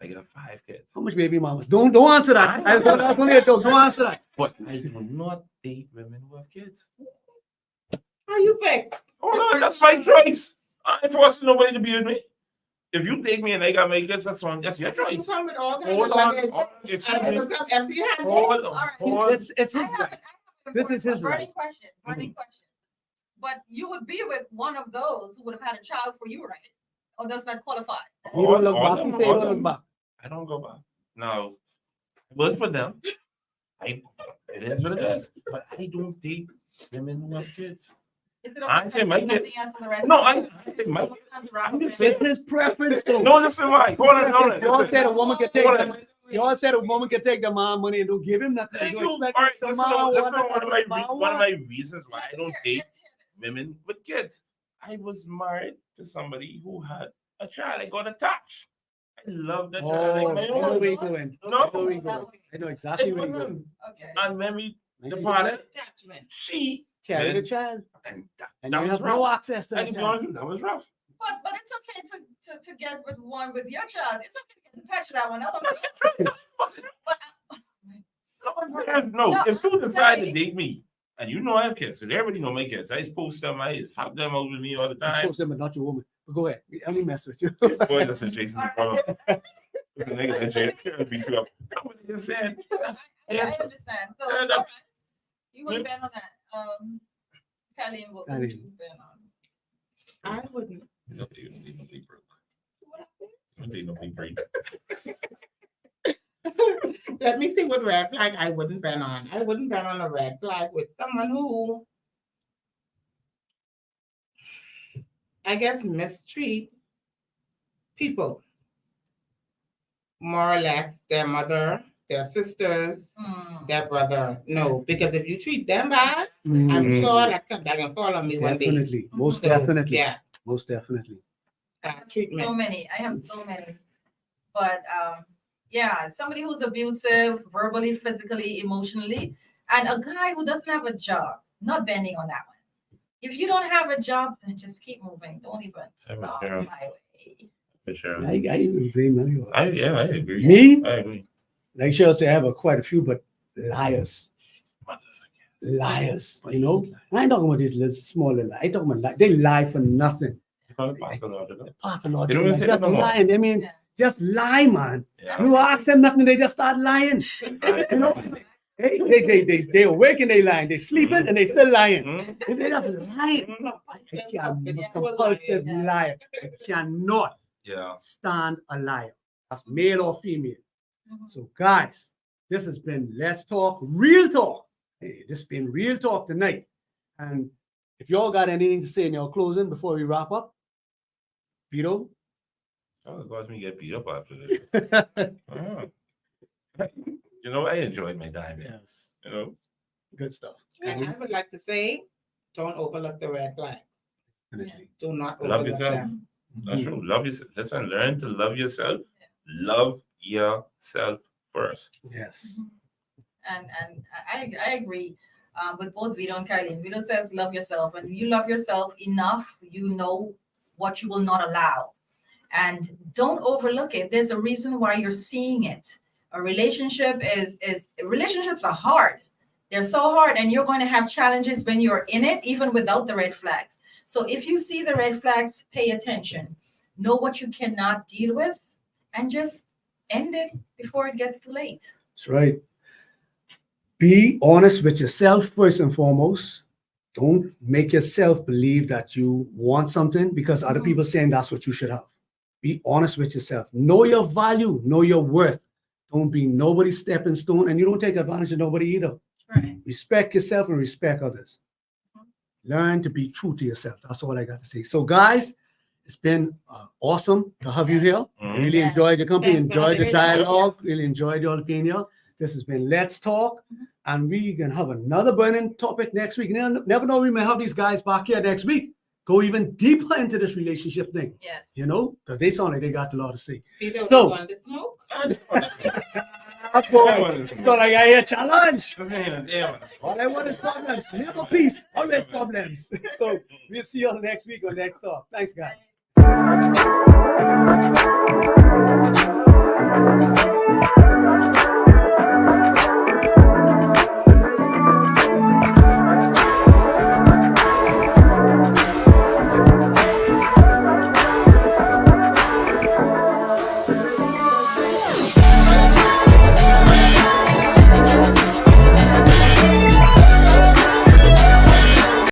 I got 5 kids. How much baby mamas? Don't answer that. I was only a joke. Don't answer that. But I do not date women who have kids. How you vexed? Hold on, that's my choice. I ain't forcing nobody to be with me. If you take me and I got my kids, that's fine. That's your You choice. come with all kinds Hold of on. luggage. Excuse And you me. come empty-handed. Hold on. All right. Hold on. It's I his have right. a This is his burning right. question. Burning question. But you would be with one of those who would have had a child for you, right? Or does that qualify? You don't look All back. You them- say you all don't look them- back. I don't go back. Now, let's put down. It is what it is. But I don't date women who have kids. Is it I say my Nothing kids. else for the rest No, of I the- say my kids. I'm just It's saying. his preference though. No, listen, why? Hold on. Y'all said a woman can take Hold them. on. Y'all said a woman can take the mom money and don't give him nothing. Thank Don't you. All expect right, the listen, mom listen, want one of nothing my the mom one of want. my reasons why I don't Let's date hear this. women with kids. I was married to somebody who had a child. I got attached. I love that child Oh, like my I know where own. you going. No. I know where you going. I know exactly It where you wasn't. going. Okay. And when we And she departed, Attachment. she carry the then- child, and that, and that you was have rough. no access to And the to be child. honest with you, that was rough. But it's okay to get with one with your child. It's okay to get attached to that one. I don't That's care. right. But No, No, if you I'm decide to saying- date me, and you know I have kids, and everybody know my kids, I just post them, I just have them out with me all the You're time. supposed to, but not your woman. But go ahead. Let me mess with you. Boy, listen, Jason, listen, nigga, that Jason beat you up. That's what you said. That's I answer. understand. So Yeah, all that- right. You would ban on that. Kelly and what would Kelly. you ban on? I wouldn't. Nobody broke. Nobody break. Let me see what red flag I wouldn't ban on. I wouldn't ban on a red flag with someone who, I guess, mistreat people. More or less their mother, their sisters, Hmm. their brother. No, because if you treat them bad, I'm Mm, sure that can fall on me one day. definitely. Most So, definitely. Yeah, Most definitely. I have treatment. so many. I have so many. But yeah, somebody who's abusive, verbally, physically, emotionally, and a guy who doesn't have a job, not bending on that one. If you don't have a job, then just keep moving. Don't even stop sure. my way. For sure. I agree, man. I agree. Me? I agree. Like Cheryl said, I have quite a few, but liars. Liars, you know. I ain't talking about these little small little lies. I talking about they lie for nothing. Pathological. Pathological. They don't even say Just that no more. lying. I mean, Yeah. just lie, man. Yeah. You ask them nothing, they just start lying. You know, they awake and they lying. They sleeping and they still lying. Mhm. They just lying. I'm a compulsive liar. I cannot Yeah. stand a liar. That's male or female. So, guys, this has been Let's Talk Real Talk. Hey, this has been Real Talk tonight. And if y'all got anything to say in your closing before we wrap up, Vito? Oh, it caused me to get beat up after this. You know, I enjoyed my time. Here, Yes, you know, good stuff. And I would like to say, don't overlook the red flag. Do not Love overlook yourself. them. That's true. Love yourself. Listen, learn to love yourself. Love yourself first. Yes. And I agree with both Vito and Caroline. Vito says love yourself, and you love yourself enough, you know what you will not allow, and don't overlook it. There's a reason why you're seeing it. A relationship relationships are hard. They're so hard, and you're going to have challenges when you're in it, even without the red flags. So if you see the red flags, pay attention. Know what you cannot deal with, and just end it before it gets too late. That's right. Be honest with yourself first and foremost. Don't make yourself believe that you want something because other people saying that's what you should have. Be honest with yourself. Know your value. Know your worth. Don't be nobody's stepping stone, and you don't take advantage of nobody either. Right. Respect yourself and respect others. Learn to be true to yourself. That's all I got to say. So, guys, it's been awesome to have you here. I really Yeah. enjoyed your company, Thanks for enjoyed the having me. dialogue, really enjoyed your opinion. This has been Let's Talk, and we can have another burning topic next week. Never know, we may have these guys back here next week. Go even deeper into this relationship thing, Yes. you know, because they sound like they got a lot to say. Vito, So- you want to smoke? That's all I got here, challenge. Yeah. All I want is problems. Never peace, always problems. So we'll see you all next week on Next Talk. Thanks, guys.